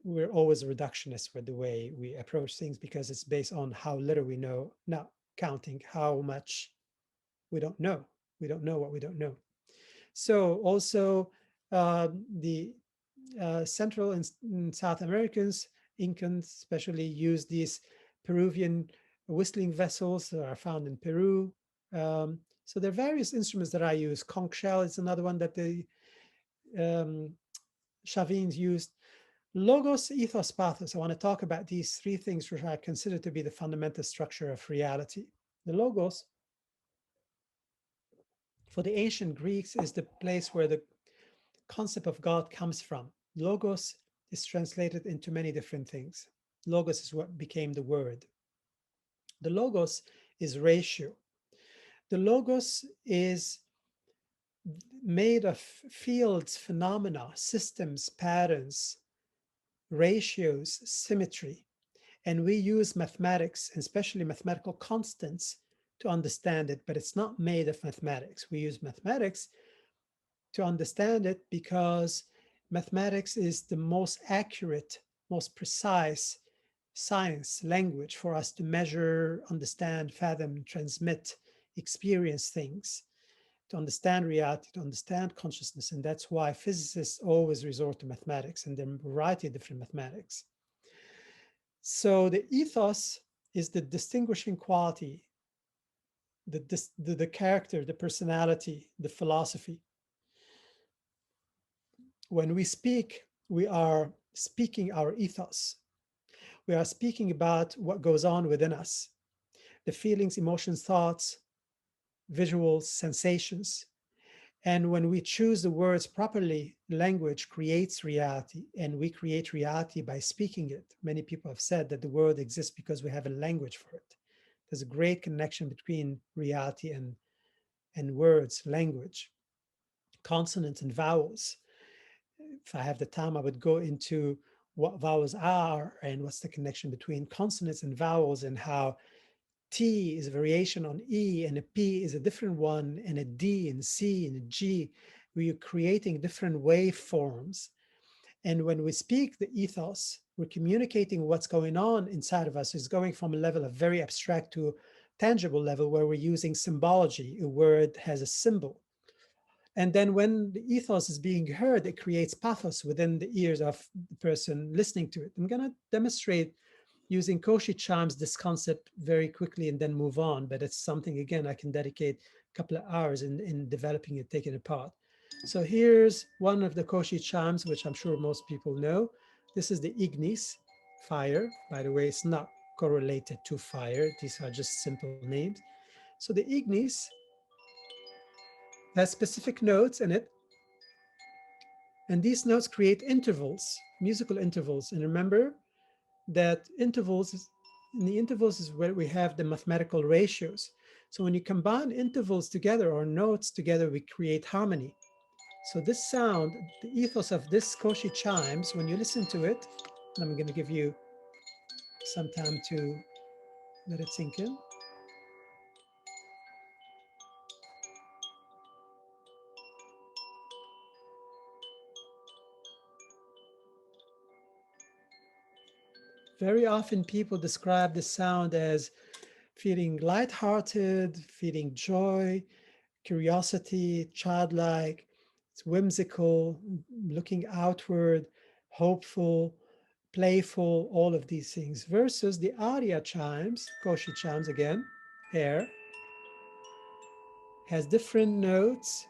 we're always reductionist with the way we approach things because it's based on how little we know, not counting how much we don't know. We don't know what we don't know. So also the Central and South Americans, Incans especially, use these Peruvian whistling vessels that are found in Peru. So there are various instruments that I use. Conch shell is another one that the Chavins used. Logos, ethos, pathos. I want to talk about these three things which I consider to be the fundamental structure of reality. The logos, for the ancient Greeks, is the place where the concept of God comes from. Logos is translated into many different things. Logos is what became the word. The logos is ratio. The logos is made of fields, phenomena, systems, patterns, ratios, symmetry. And we use mathematics, and especially mathematical constants, to understand it, but it's not made of mathematics. We use mathematics to understand it because mathematics is the most accurate, most precise science language for us to measure, understand, fathom, transmit, experience things, to understand reality, to understand consciousness. And that's why physicists always resort to mathematics, and there are a variety of different mathematics. So the ethos is the distinguishing quality, the character, the personality, the philosophy. When we speak, we are speaking our ethos. We are speaking about what goes on within us, the feelings, emotions, thoughts, visuals, sensations. And when we choose the words properly, language creates reality, and we create reality by speaking it. Many people have said that the world exists because we have a language for it. There's a great connection between reality and words, language, consonants and vowels. If I have the time, I would go into what vowels are and what's the connection between consonants and vowels, and how T is a variation on E, and a P is a different one, and a D and C and a G. We are creating different waveforms. And when we speak the ethos, we're communicating what's going on inside of us. It's going from a level of very abstract to a tangible level where we're using symbology. A word has a symbol. And then when the ethos is being heard, it creates pathos within the ears of the person listening to it. I'm going to demonstrate using Koshi chimes this concept very quickly and then move on. But it's something, again, I can dedicate a couple of hours in developing it, taking it apart. So here's one of the Koshi chimes, which I'm sure most people know. This is the Ignis, fire. By the way, it's not correlated to fire. These are just simple names. So the Ignis has specific notes in it. And these notes create intervals, musical intervals. And remember that in the intervals is where we have the mathematical ratios. So when you combine intervals together or notes together, we create harmony. So this sound, the ethos of this Koshi chimes, when you listen to it, I'm going to give you some time to let it sink in. Very often people describe the sound as feeling lighthearted, feeling joy, curiosity, childlike, it's whimsical, looking outward, hopeful, playful, all of these things, versus the aria chimes, koshi chimes again, air, has different notes,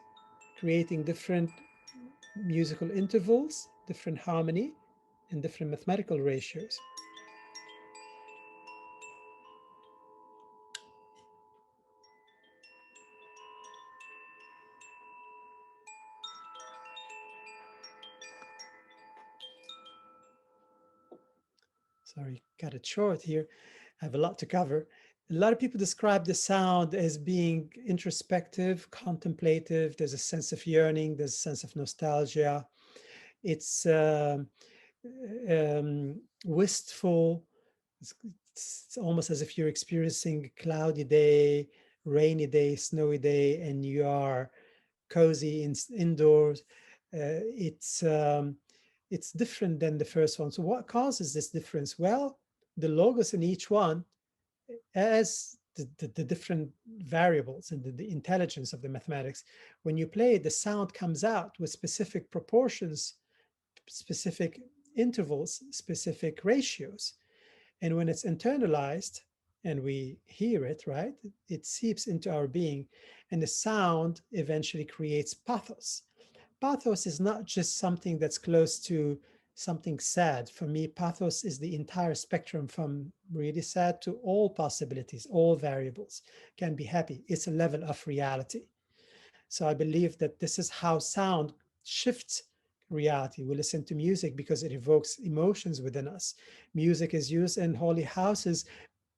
creating different musical intervals, different harmony, and different mathematical ratios. Sorry, got it short here. I have a lot to cover. A lot of people describe the sound as being introspective, contemplative. There's a sense of yearning, there's a sense of nostalgia. It's wistful. It's almost as if you're experiencing a cloudy day, rainy day, snowy day, and you are cozy indoors. It's different than the first one. So what causes this difference? Well, the logos in each one as the different variables and the intelligence of the mathematics. When you play, the sound comes out with specific proportions, specific intervals, specific ratios. And when it's internalized and we hear it, right, it seeps into our being. And the sound eventually creates pathos. Pathos is not just something that's close to something sad. For me, pathos is the entire spectrum from really sad to all possibilities, all variables can be happy. It's a level of reality. So I believe that this is how sound shifts reality. We listen to music because it evokes emotions within us. Music is used in holy houses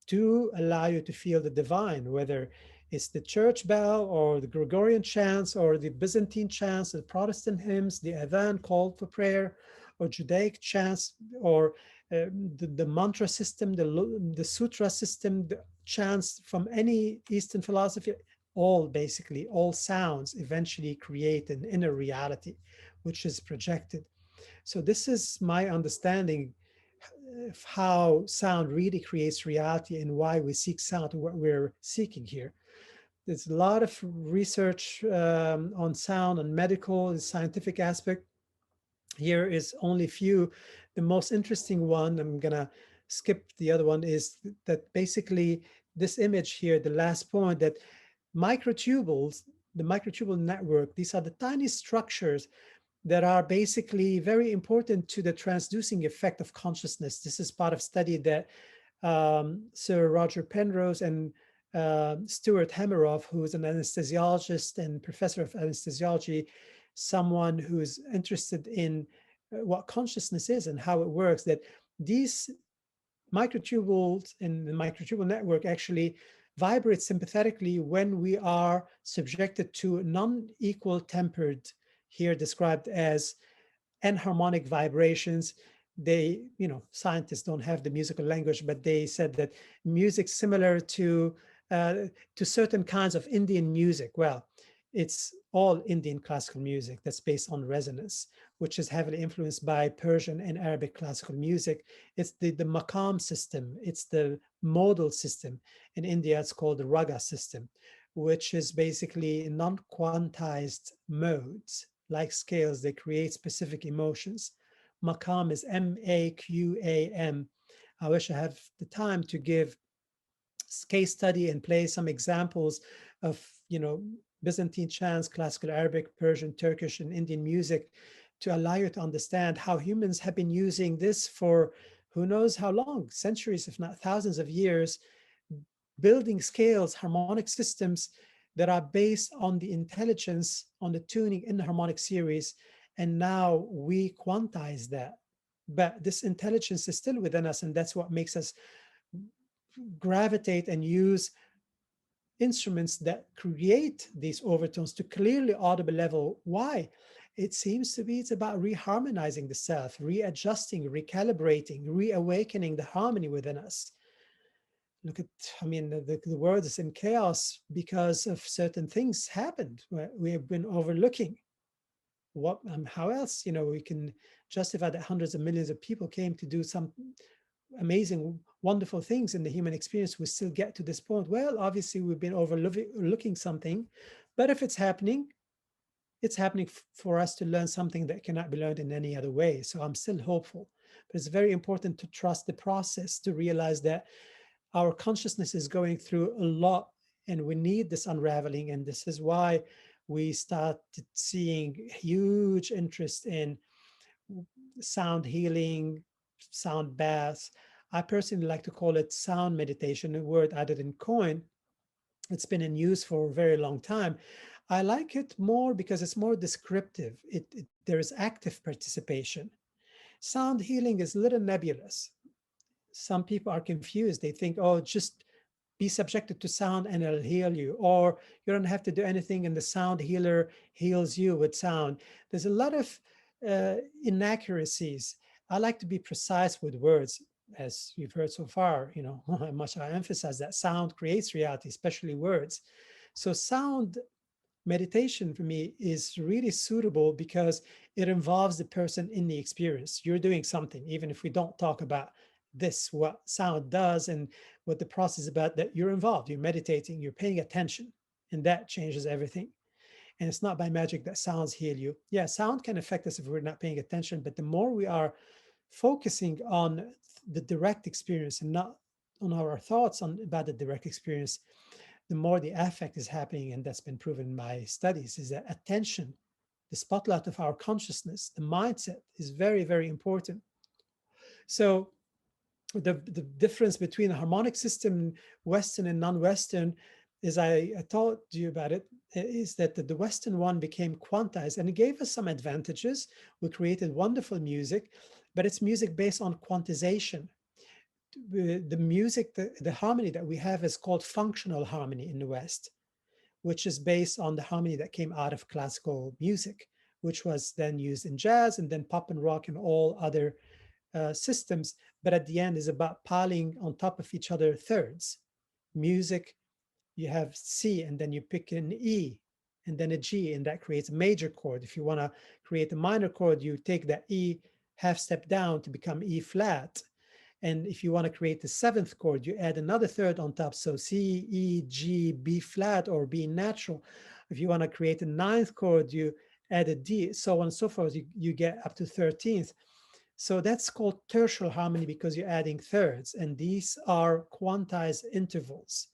to allow you to feel the divine, whether it's the church bell or the Gregorian chants or the Byzantine chants, the Protestant hymns, the Adhan call for prayer, or Judaic chants, or the mantra system, the sutra system, the chants from any Eastern philosophy, all basically, all sounds eventually create an inner reality, which is projected. So this is my understanding of how sound really creates reality and why we seek sound, what we're seeking here. There's a lot of research on sound and medical and scientific aspect. Here is only few. The most interesting one, I'm gonna skip the other one, is that basically this image here, the last point, that microtubules, the microtubule network, these are the tiny structures that are basically very important to the transducing effect of consciousness. This is part of study that Sir Roger Penrose and Stuart Hameroff, who is an anesthesiologist and professor of anesthesiology, someone who's interested in what consciousness is and how it works, that these microtubules in the microtubule network actually vibrate sympathetically when we are subjected to non-equal tempered, here described as enharmonic vibrations. They, scientists don't have the musical language, but they said that music similar to certain kinds of Indian music. Well, it's all Indian classical music that's based on resonance, which is heavily influenced by Persian and Arabic classical music. It's the maqam system, it's the modal system. In India, it's called the raga system, which is basically non-quantized modes, like scales. They create specific emotions. Maqam is M-A-Q-A-M. I wish I have the time to give case study and play some examples of, Byzantine chants, classical Arabic, Persian, Turkish, and Indian music to allow you to understand how humans have been using this for who knows how long, centuries, if not thousands of years, building scales, harmonic systems that are based on the intelligence, on the tuning in the harmonic series. And now we quantize that. But this intelligence is still within us, and that's what makes us gravitate and use instruments that create these overtones to clearly audible level. Why? It seems to be it's about reharmonizing the self, readjusting, recalibrating, reawakening the harmony within us. Look at, I mean, the world is in chaos because of certain things happened where we have been overlooking. What, how else, we can justify that hundreds of millions of people came to do some amazing, wonderful things in the human experience, we still get to this point? Well, obviously, we've been overlooking something, but if it's happening for us to learn something that cannot be learned in any other way. So I'm still hopeful, but it's very important to trust the process, to realize that our consciousness is going through a lot and we need this unraveling. And this is why we started seeing huge interest in sound healing, sound baths. I personally like to call it sound meditation, a word I didn't coin. It's been in use for a very long time. I like it more because it's more descriptive. There is active participation. Sound healing is a little nebulous. Some people are confused. They think, oh, just be subjected to sound and it'll heal you, or you don't have to do anything and the sound healer heals you with sound. There's a lot of inaccuracies. I like to be precise with words, as you've heard so far. How much I emphasize that sound creates reality, especially words. So sound meditation for me is really suitable because it involves the person in the experience. You're doing something, even if we don't talk about this, what sound does and what the process is about, that you're involved, you're meditating, you're paying attention, and that changes everything. And it's not by magic that sounds heal you. Yeah, sound can affect us if we're not paying attention, but the more we are focusing on the direct experience and not on our thoughts about the direct experience, the more the affect is happening. And that's been proven in my studies, is that attention, the spotlight of our consciousness, the mindset is very, very important. So the difference between a harmonic system, Western and non-Western, is I told you about it, is that the Western one became quantized and it gave us some advantages. We created wonderful music, but it's music based on quantization. The music, the harmony that we have is called functional harmony in the West, which is based on the harmony that came out of classical music, which was then used in jazz and then pop and rock and all other systems. But at the end is about piling on top of each other thirds. Music, you have C and then you pick an E and then a G, and that creates a major chord. If you want to create a minor chord, you take that E half step down to become E flat. And if you want to create the seventh chord, you add another third on top. So C, E, G, B flat, or B natural. If you want to create a ninth chord, you add a D, so on and so forth. You get up to 13th. So that's called tertial harmony because you're adding thirds. And these are quantized intervals.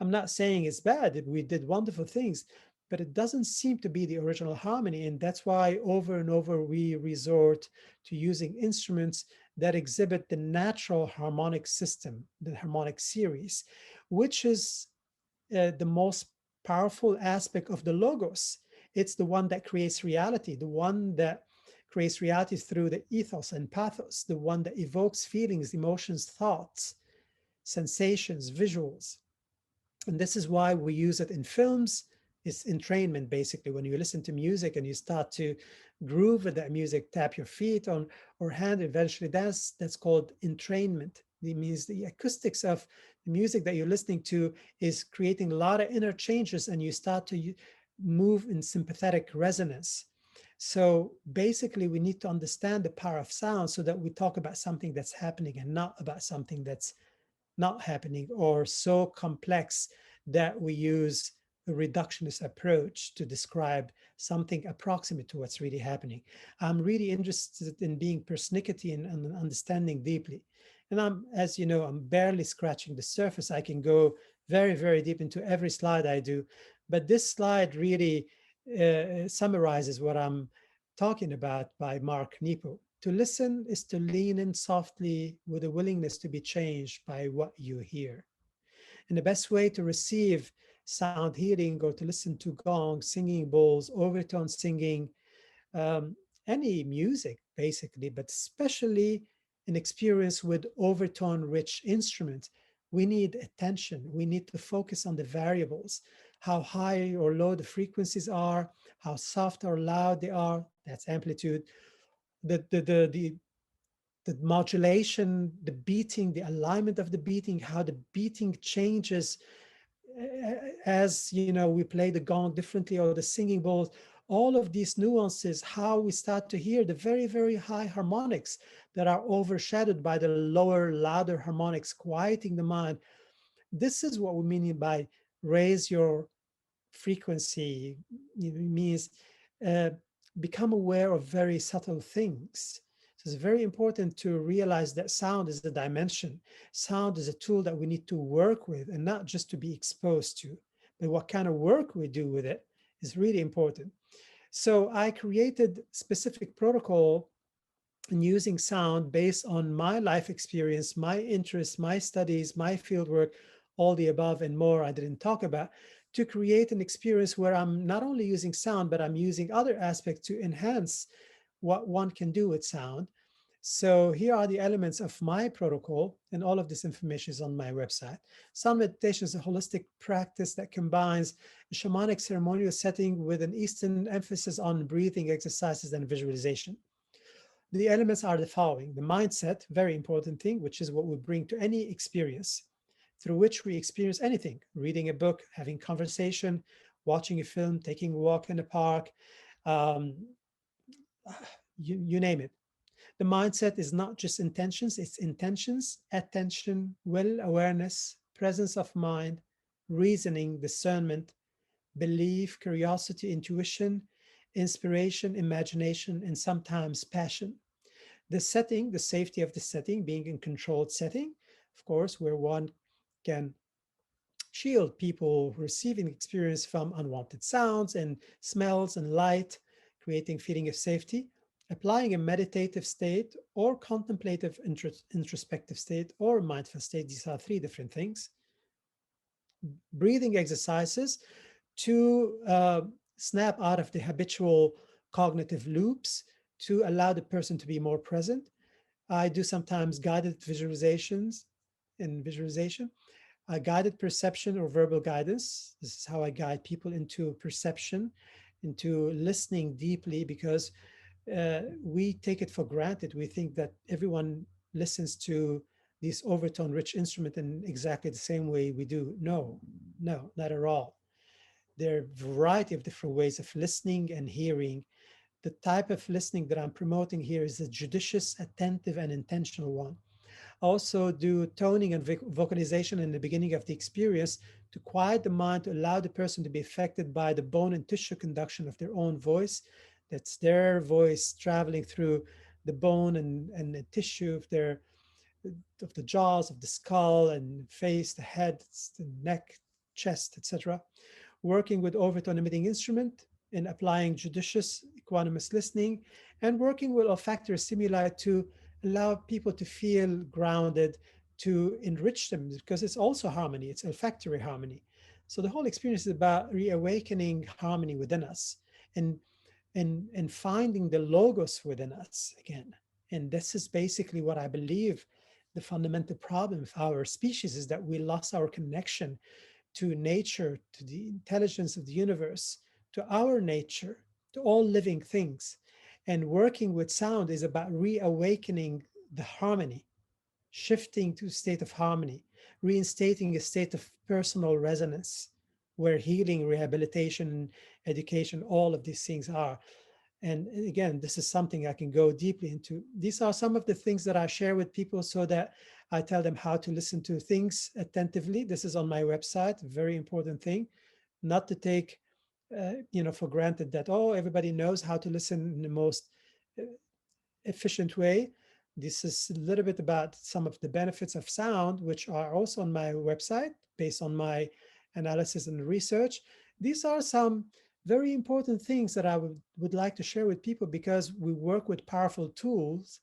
I'm not saying it's bad. We did wonderful things, but it doesn't seem to be the original harmony. And that's why over and over we resort to using instruments that exhibit the natural harmonic system, the harmonic series, which is the most powerful aspect of the logos. It's the one that creates reality, the one that creates reality through the ethos and pathos, the one that evokes feelings, emotions, thoughts, sensations, visuals. And this is why we use it in films. It's entrainment, basically. When you listen to music and you start to groove with that music, tap your feet on or hand, eventually that's called entrainment. It means the acoustics of the music that you're listening to is creating a lot of inner changes, and you start to move in sympathetic resonance. So basically, we need to understand the power of sound so that we talk about something that's happening and not about something that's not happening, or so complex that we use a reductionist approach to describe something approximate to what's really happening. I'm really interested in being persnickety and understanding deeply. And as you know, I'm barely scratching the surface. I can go very, very deep into every slide I do. But this slide really summarizes what I'm talking about by Mark Nepo. To listen is to lean in softly with a willingness to be changed by what you hear. And the best way to receive sound healing or to listen to gongs, singing bowls, overtone singing, any music basically, but especially an experience with overtone rich instruments, we need attention. We need to focus on the variables, how high or low the frequencies are, how soft or loud they are, that's amplitude. The the modulation, the beating, the alignment of the beating, how the beating changes as we play the gong differently or the singing bowls, all of these nuances, how we start to hear the very, very high harmonics that are overshadowed by the lower, louder harmonics, quieting the mind. This is what we mean by raise your frequency. It means uh, become aware of very subtle things. So it's very important to realize that sound is a dimension. Sound is a tool that we need to work with and not just to be exposed to. But what kind of work we do with it is really important. So I created specific protocol in using sound based on my life experience, my interests, my studies, my fieldwork, all the above and more I didn't talk about, to create an experience where I'm not only using sound, but I'm using other aspects to enhance what one can do with sound. So here are the elements of my protocol, and all of this information is on my website. Sound meditation is a holistic practice that combines a shamanic ceremonial setting with an Eastern emphasis on breathing exercises and visualization. The elements are the following: the mindset, very important thing, which is what we bring to any experience through which we experience anything: reading a book, having conversation, watching a film, taking a walk in the park, um, you name it. The mindset is not just intentions, it's intentions, attention, will, awareness, presence of mind, reasoning, discernment, belief, curiosity, intuition, inspiration, imagination, and sometimes passion. The setting, the safety of the setting, being in controlled setting, of course, where one can shield people receiving experience from unwanted sounds and smells and light, creating feeling of safety. Applying a meditative state or contemplative introspective state or mindful state. These are three different things. Breathing exercises to snap out of the habitual cognitive loops to allow the person to be more present. I do sometimes guided visualizations and visualization, guided perception or verbal guidance. This is how I guide people into perception, into listening deeply, because we take it for granted. We think that everyone listens to these overtone rich instrument in exactly the same way we do. No, no, not at all. There are a variety of different ways of listening and hearing. The type of listening that I'm promoting here is a judicious, attentive, and intentional one. Also do toning and vocalization in the beginning of the experience to quiet the mind, to allow the person to be affected by the bone and tissue conduction of their own voice. That's their voice traveling through the bone and the tissue of the jaws, of the skull and face, the head, the neck, chest, etc. Working with overtone emitting instrument and applying judicious equanimous listening, and working with olfactory stimuli to allow people to feel grounded, to enrich them, because it's also harmony, it's olfactory harmony. So the whole experience is about reawakening harmony within us and and finding the logos within us again. And this is basically what I believe the fundamental problem of our species is, that we lost our connection to nature, to the intelligence of the universe, to our nature, to all living things. And working with sound is about reawakening the harmony, shifting to a state of harmony, reinstating a state of personal resonance, where healing, rehabilitation, education, all of these things are. And again, this is something I can go deeply into. These are some of the things that I share with people so that I tell them how to listen to things attentively. This is on my website, very important thing, not to take for granted that, oh, everybody knows how to listen in the most uh, efficient way. This is a little bit about some of the benefits of sound, which are also on my website based on my analysis and research. These are some very important things that I would like to share with people, because we work with powerful tools,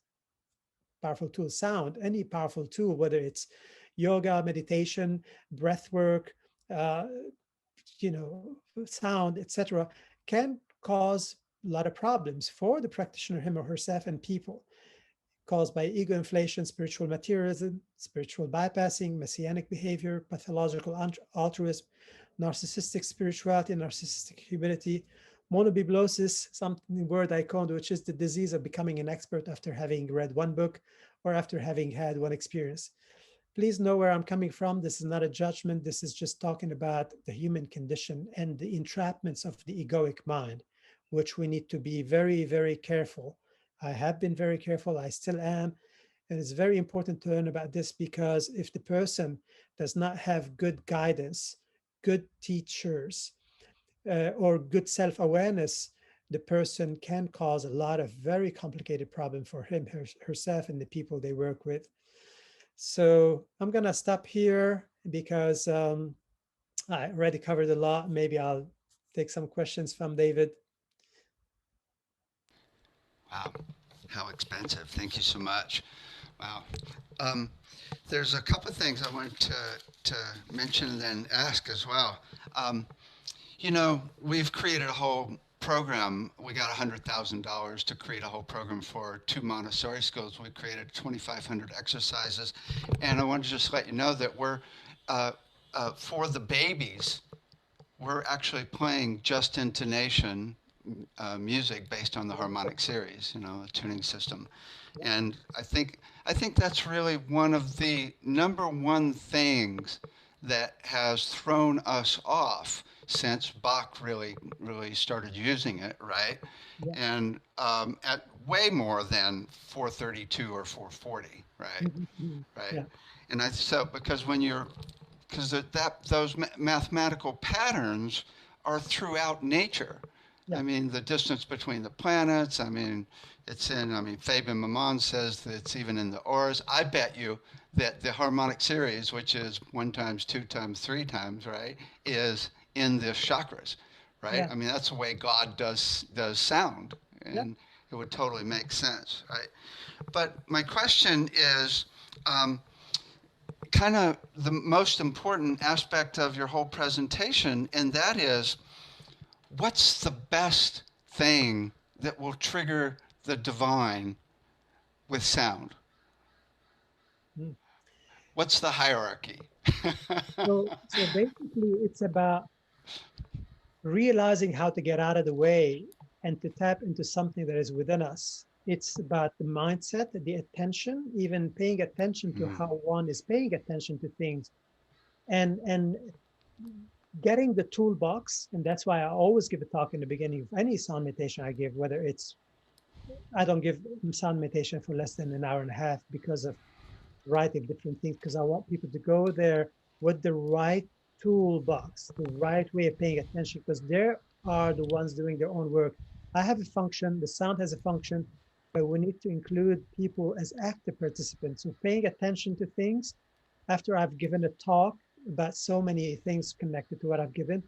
sound, any powerful tool, whether it's yoga, meditation, breath work, uh, sound, etc., can cause a lot of problems for the practitioner, him or herself, and people, caused by ego inflation, spiritual materialism, spiritual bypassing, messianic behavior, pathological altruism, narcissistic spirituality, narcissistic humility, Monobiblosis, something word I coined, which is the disease of becoming an expert after having read one book or after having had one experience. Please know where I'm coming from. This is not a judgment. This is just talking about the human condition and the entrapments of the egoic mind, which we need to be very, very careful. I have been very careful. I still am. And it's very important to learn about this, because if the person does not have good guidance, good teachers, or good self-awareness, the person can cause a lot of very complicated problem for him, herself, and the people they work with. So I'm gonna stop here because I already covered a lot. Maybe I'll take some questions from David. Wow, how expensive. Thank you so much. Wow. Um, there's a couple of things I wanted to mention and then ask as well. Um, you know, we've created a whole program. We got $100,000 to create a whole program for 2 Montessori schools. We created 2,500 exercises. And I wanted to just let you know that we're, for the babies, we're actually playing just intonation music based on the harmonic series, you know, a tuning system. And I think that's really one of the number one things that has thrown us off since Bach really started using it, right? Yeah. And at way more than 432 or 440, right? Right. Yeah. And so because when you're because those mathematical patterns are throughout nature. Yeah. I mean, the distance between the planets. I mean, it's in. I mean, Fabian Maman says that it's even in the auras. I bet you that the harmonic series, which is 1 times 2 times 3 times, right, is in the chakras, right? Yeah. I mean, that's the way God does sound, Yeah. and it would totally make sense, right? But my question is, um, kind of the most important aspect of your whole presentation, and that is what's the best thing that will trigger the divine with sound? Mm. What's the hierarchy? So basically, it's about realizing how to get out of the way and to tap into something that is within us. It's about the mindset, the attention, even paying attention to Mm, how one is paying attention to things, and getting the toolbox. And that's why I always give a talk in the beginning of any sound meditation I give, whether it's, I don't give sound meditation for less than an hour and a half because of a variety of different things, because I want people to go there with the right toolbox, the right way of paying attention, because they are the ones doing their own work. I have a function, the sound has a function, but we need to include people as active participants. So paying attention to things after I've given a talk about so many things connected to what I've given,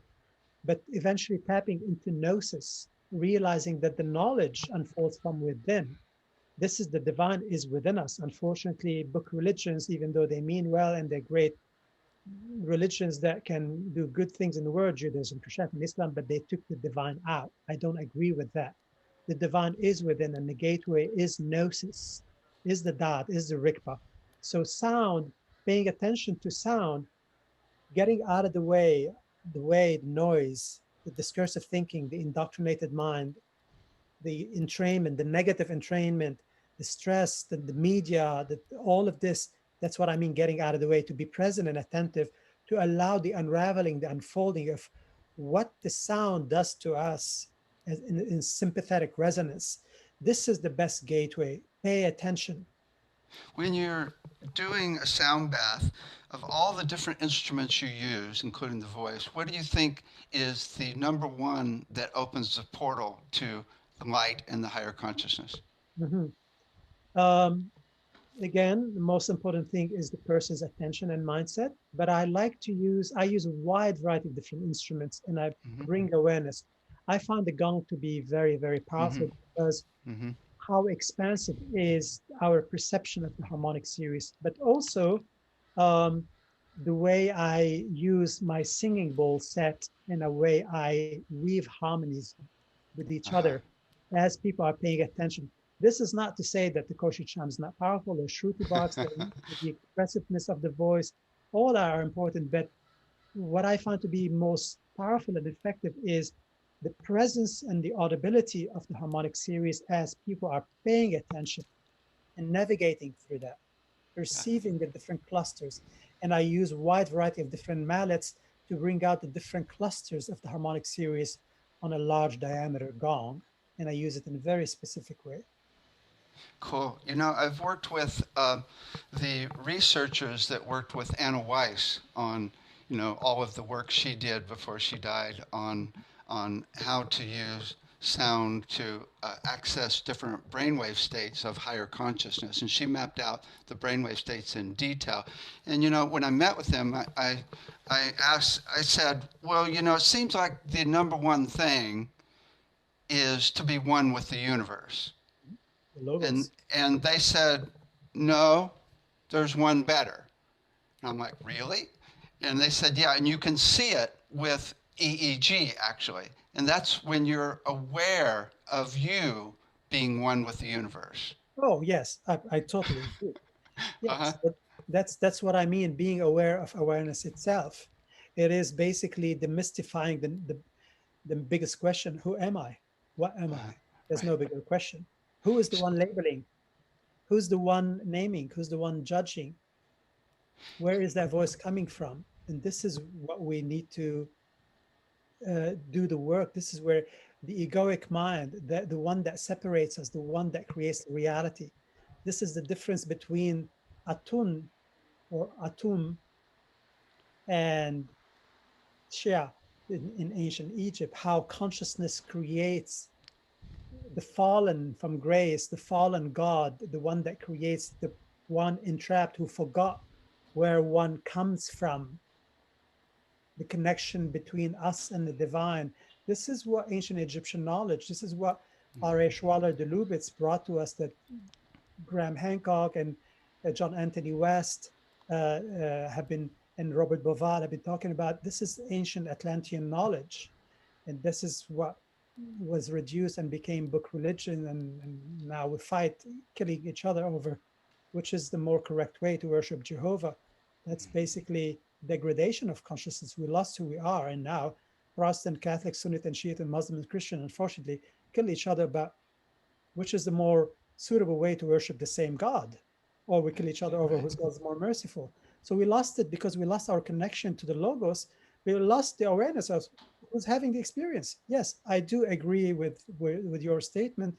but eventually tapping into gnosis, realizing that the knowledge unfolds from within. This is the divine is within us. Unfortunately, book religions, even though they mean well and they're great religions that can do good things in the world, Judaism, Christianity, and Islam, but they took the divine out. I don't agree with that. The divine is within, and the gateway is gnosis, is the dot, is the rikpa. So sound, paying attention to sound, getting out of the way, the noise, the discursive thinking, the indoctrinated mind, the entrainment, the negative entrainment, the stress, the media, all of this. That's what I mean, getting out of the way, to be present and attentive, to allow the unraveling, the unfolding of what the sound does to us in sympathetic resonance. This is the best gateway. Pay attention. when you're doing a sound bath, of all the different instruments you use, including the voice, what do you think is the number one that opens the portal to the light and the higher consciousness? Mhm. Um, Again, the most important thing is the person's attention and mindset. But I use a wide variety of different instruments, and I Mm-hmm. bring awareness. I find the gong to be very, very Mm-hmm. powerful because Mm-hmm. how expansive is our perception of the harmonic series, but also um, the way I use my singing bowl set and a way I weave harmonies with each Uh-huh. other as people are paying attention. This is not to say that the Koshi cham is not powerful or Shruti box, the expressiveness of the voice, all are important. But what I find to be most powerful and effective is the presence and the audibility of the harmonic series as people are paying attention and navigating through that, perceiving the different clusters. And I use a wide variety of different mallets to bring out the different clusters of the harmonic series on a large diameter gong. And I use it in a very specific way. Cool. You know, I've worked with the researchers that worked with Anna Weiss on, you know, all of the work she did before she died on how to use sound to access different brainwave states of higher consciousness. And she mapped out the brainwave states in detail. And, you know, when I met with him, I said, well, you know, it seems like the number one thing is to be one with the universe. The logos. And they said, no, there's one better. And I'm like, really? And they said, yeah, and you can see it with EEG actually. And that's when you're aware of you being one with the universe. Oh, yes, I totally agree. Uh-huh. Yes, but that's what I mean, being aware of awareness itself. It is basically demystifying the biggest question, who am I? What am I? There's Right. no bigger question. Who is the one labeling? Who's the one naming? Who's the one judging? Where is that voice coming from? And this is what we need to do the work. This is where the egoic mind, the one that separates us, the one that creates reality. This is the difference between atun or atum and shia in ancient Egypt, how consciousness creates the fallen from grace, the fallen God, the one that creates the one entrapped who forgot where one comes from, the connection between us and the divine. This is what ancient Egyptian knowledge, this is what R.A. Schwaller de Lubitz brought to us, that Graham Hancock and John Anthony West have been, and Robert Boval have been talking about. This is ancient Atlantean knowledge. And this is what was reduced and became book religion. And now we fight, killing each other over which is the more correct way to worship Jehovah. That's basically degradation of consciousness. We lost who we are. And now Protestant, Catholic, Sunnite, and Shiite, and Muslim and Christian, unfortunately, kill each other about which is the more suitable way to worship the same God, or we kill each other over Right. whose God is more merciful. So we lost it because we lost our connection to the logos. We lost the awareness of who's having the experience. Yes, I do agree with your statement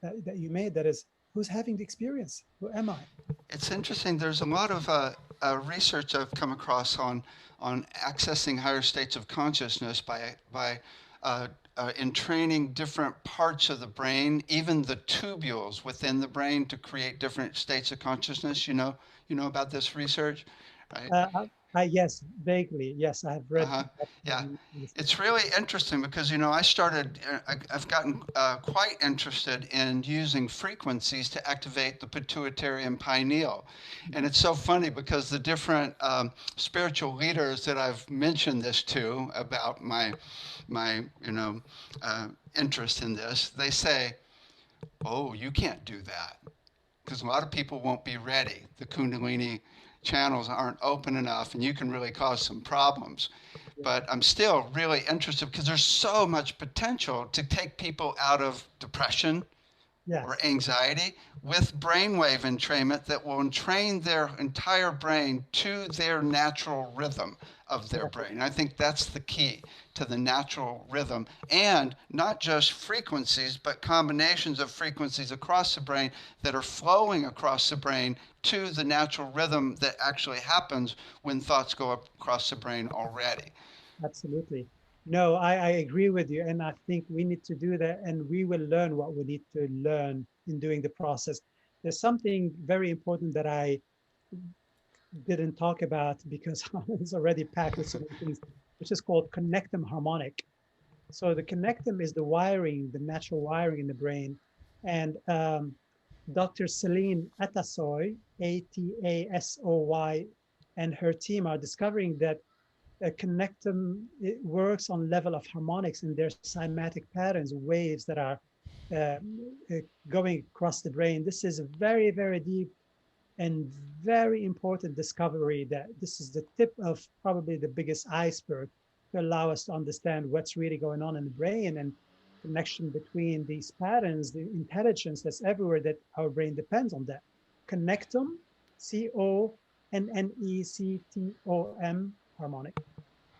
that you made. That is, who's having the experience? Who am I? It's interesting. There's a lot of research I've come across on accessing higher states of consciousness by entraining different parts of the brain, even the tubules within the brain, to create different states of consciousness. You know about this research, right? Yes, vaguely. Yes, I have read Uh-huh. that. Yeah. It's really interesting because, you know, I've gotten quite interested in using frequencies to activate the pituitary and pineal. And it's so funny because the different spiritual leaders that I've mentioned this to about my interest in this, they say, oh, you can't do that because a lot of people won't be ready. The Kundalini channels aren't open enough and you can really cause some problems. But I'm still really interested because there's so much potential to take people out of depression or Yes, anxiety with brainwave entrainment that will entrain their entire brain to their natural rhythm of their brain. I think that's the key to the natural rhythm, and not just frequencies, but combinations of frequencies across the brain that are flowing across the brain to the natural rhythm that actually happens when thoughts go across the brain already. absolutely. No, I agree with you. And I think we need to do that. And we will learn what we need to learn in doing the process. There's something very important that I didn't talk about because it's already packed with so many things, which is called connectum harmonic. So the connectum is the wiring, the natural wiring in the brain. And Dr. Celine Atasoy, Atasoy, and her team are discovering that connectum, it works on level of harmonics and there's cymatic patterns, waves that are uh, going across the brain. This is a very, very deep and very important discovery that this is the tip of probably the biggest iceberg to allow us to understand what's really going on in the brain and connection between these patterns, the intelligence that's everywhere that our brain depends on that. Connectum, Connectom, harmonic.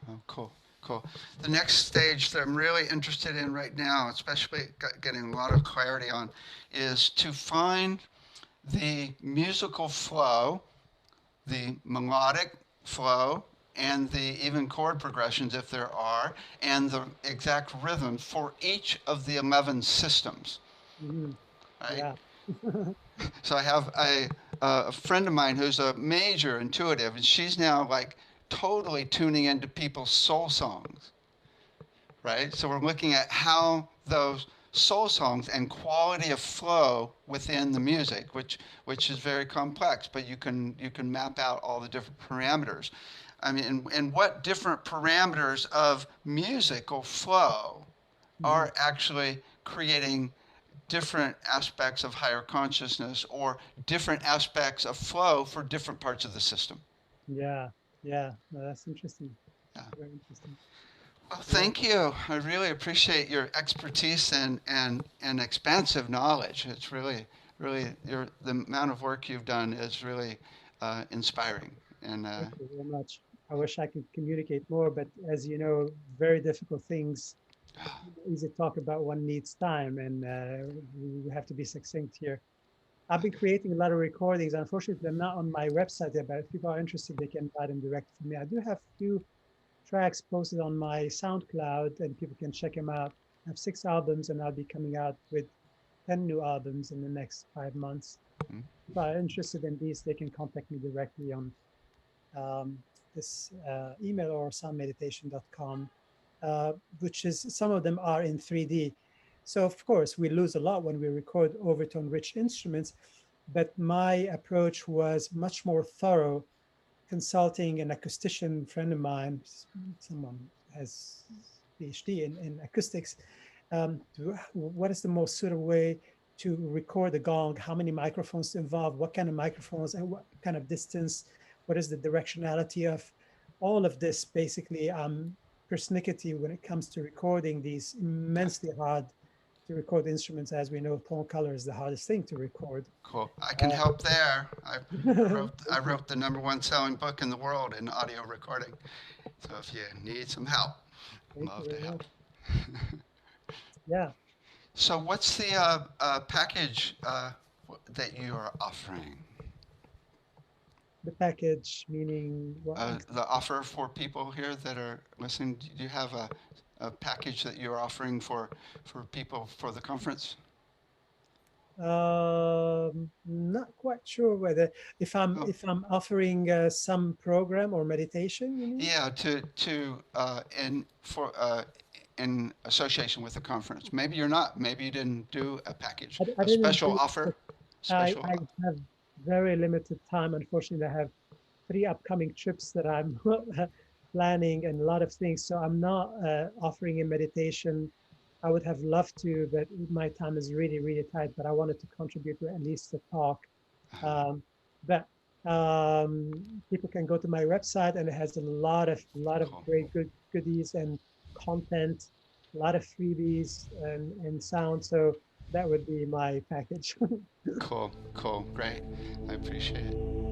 Oh, cool, cool. The next stage that I'm really interested in right now, especially getting a lot of clarity on, is to find the musical flow, the melodic flow, and the even chord progressions, if there are, and the exact rhythm for each of the 11 systems, Mhm. right? Yeah. So I have a friend of mine who's a major intuitive, and she's now like totally tuning into people's soul songs, right? So we're looking at how those soul songs and quality of flow within the music, which is very complex, but you can map out all the different parameters. I mean, and what different parameters of musical flow Mhm. are actually creating different aspects of higher consciousness or different aspects of flow for different parts of the system. Yeah. Yeah. No, that's interesting. Yeah. Very interesting. Well, Yeah. thank you. I really appreciate your expertise and expansive knowledge. It's really the amount of work you've done is really inspiring. And Thank you very much. I wish I could communicate more, but as you know, very difficult things. Easy to talk about, one needs time, and we have to be succinct here. I've been creating a lot of recordings. Unfortunately, they're not on my website yet, but if people are interested, they can buy them direct from me. I do have a few tracks posted on my SoundCloud, and people can check them out. I have 6 albums, and I'll be coming out with 10 new albums in the next 5 months. mm, If are interested in these, they can contact me directly on um, this email or soundmeditation.com, which is some of them are in 3D. So of course we lose a lot when we record overtone rich instruments, but my approach was much more thorough, consulting an acoustician friend of mine, someone has PhD in acoustics, what is the most suitable way to record the gong, how many microphones to involve, what kind of microphones and what kind of distance, what is the directionality of all of this. Basically, persnickety when it comes to recording these immensely hard to record instruments. As we know, tone color is the hardest thing to record. cool. I can Uh, help there. I thank you. wrote the #1 selling book in the world in audio recording. So if you need some help, Thank you love to very help. much. Yeah, So what's the package that you are offering? the package meaning what? The offer for people here that are listening? Do you have a package that you're offering for people for the conference? Not quite sure whether Oh, if I'm offering some program or meditation, you mean? yeah, in association with the conference. Maybe you're not. Maybe you didn't do a package, I a didn't special do. offer, I special. I have very limited time. Unfortunately, I have 3 upcoming trips that I'm planning and a lot of things. So I'm not offering a meditation. I would have loved to, but my time is really, really tight. But I wanted to contribute to at least a talk. Um, but people can go to my website, and it has a lot of Cool, great goodies and content, a lot of freebies and sound. So that would be my package. cool, great. I appreciate it.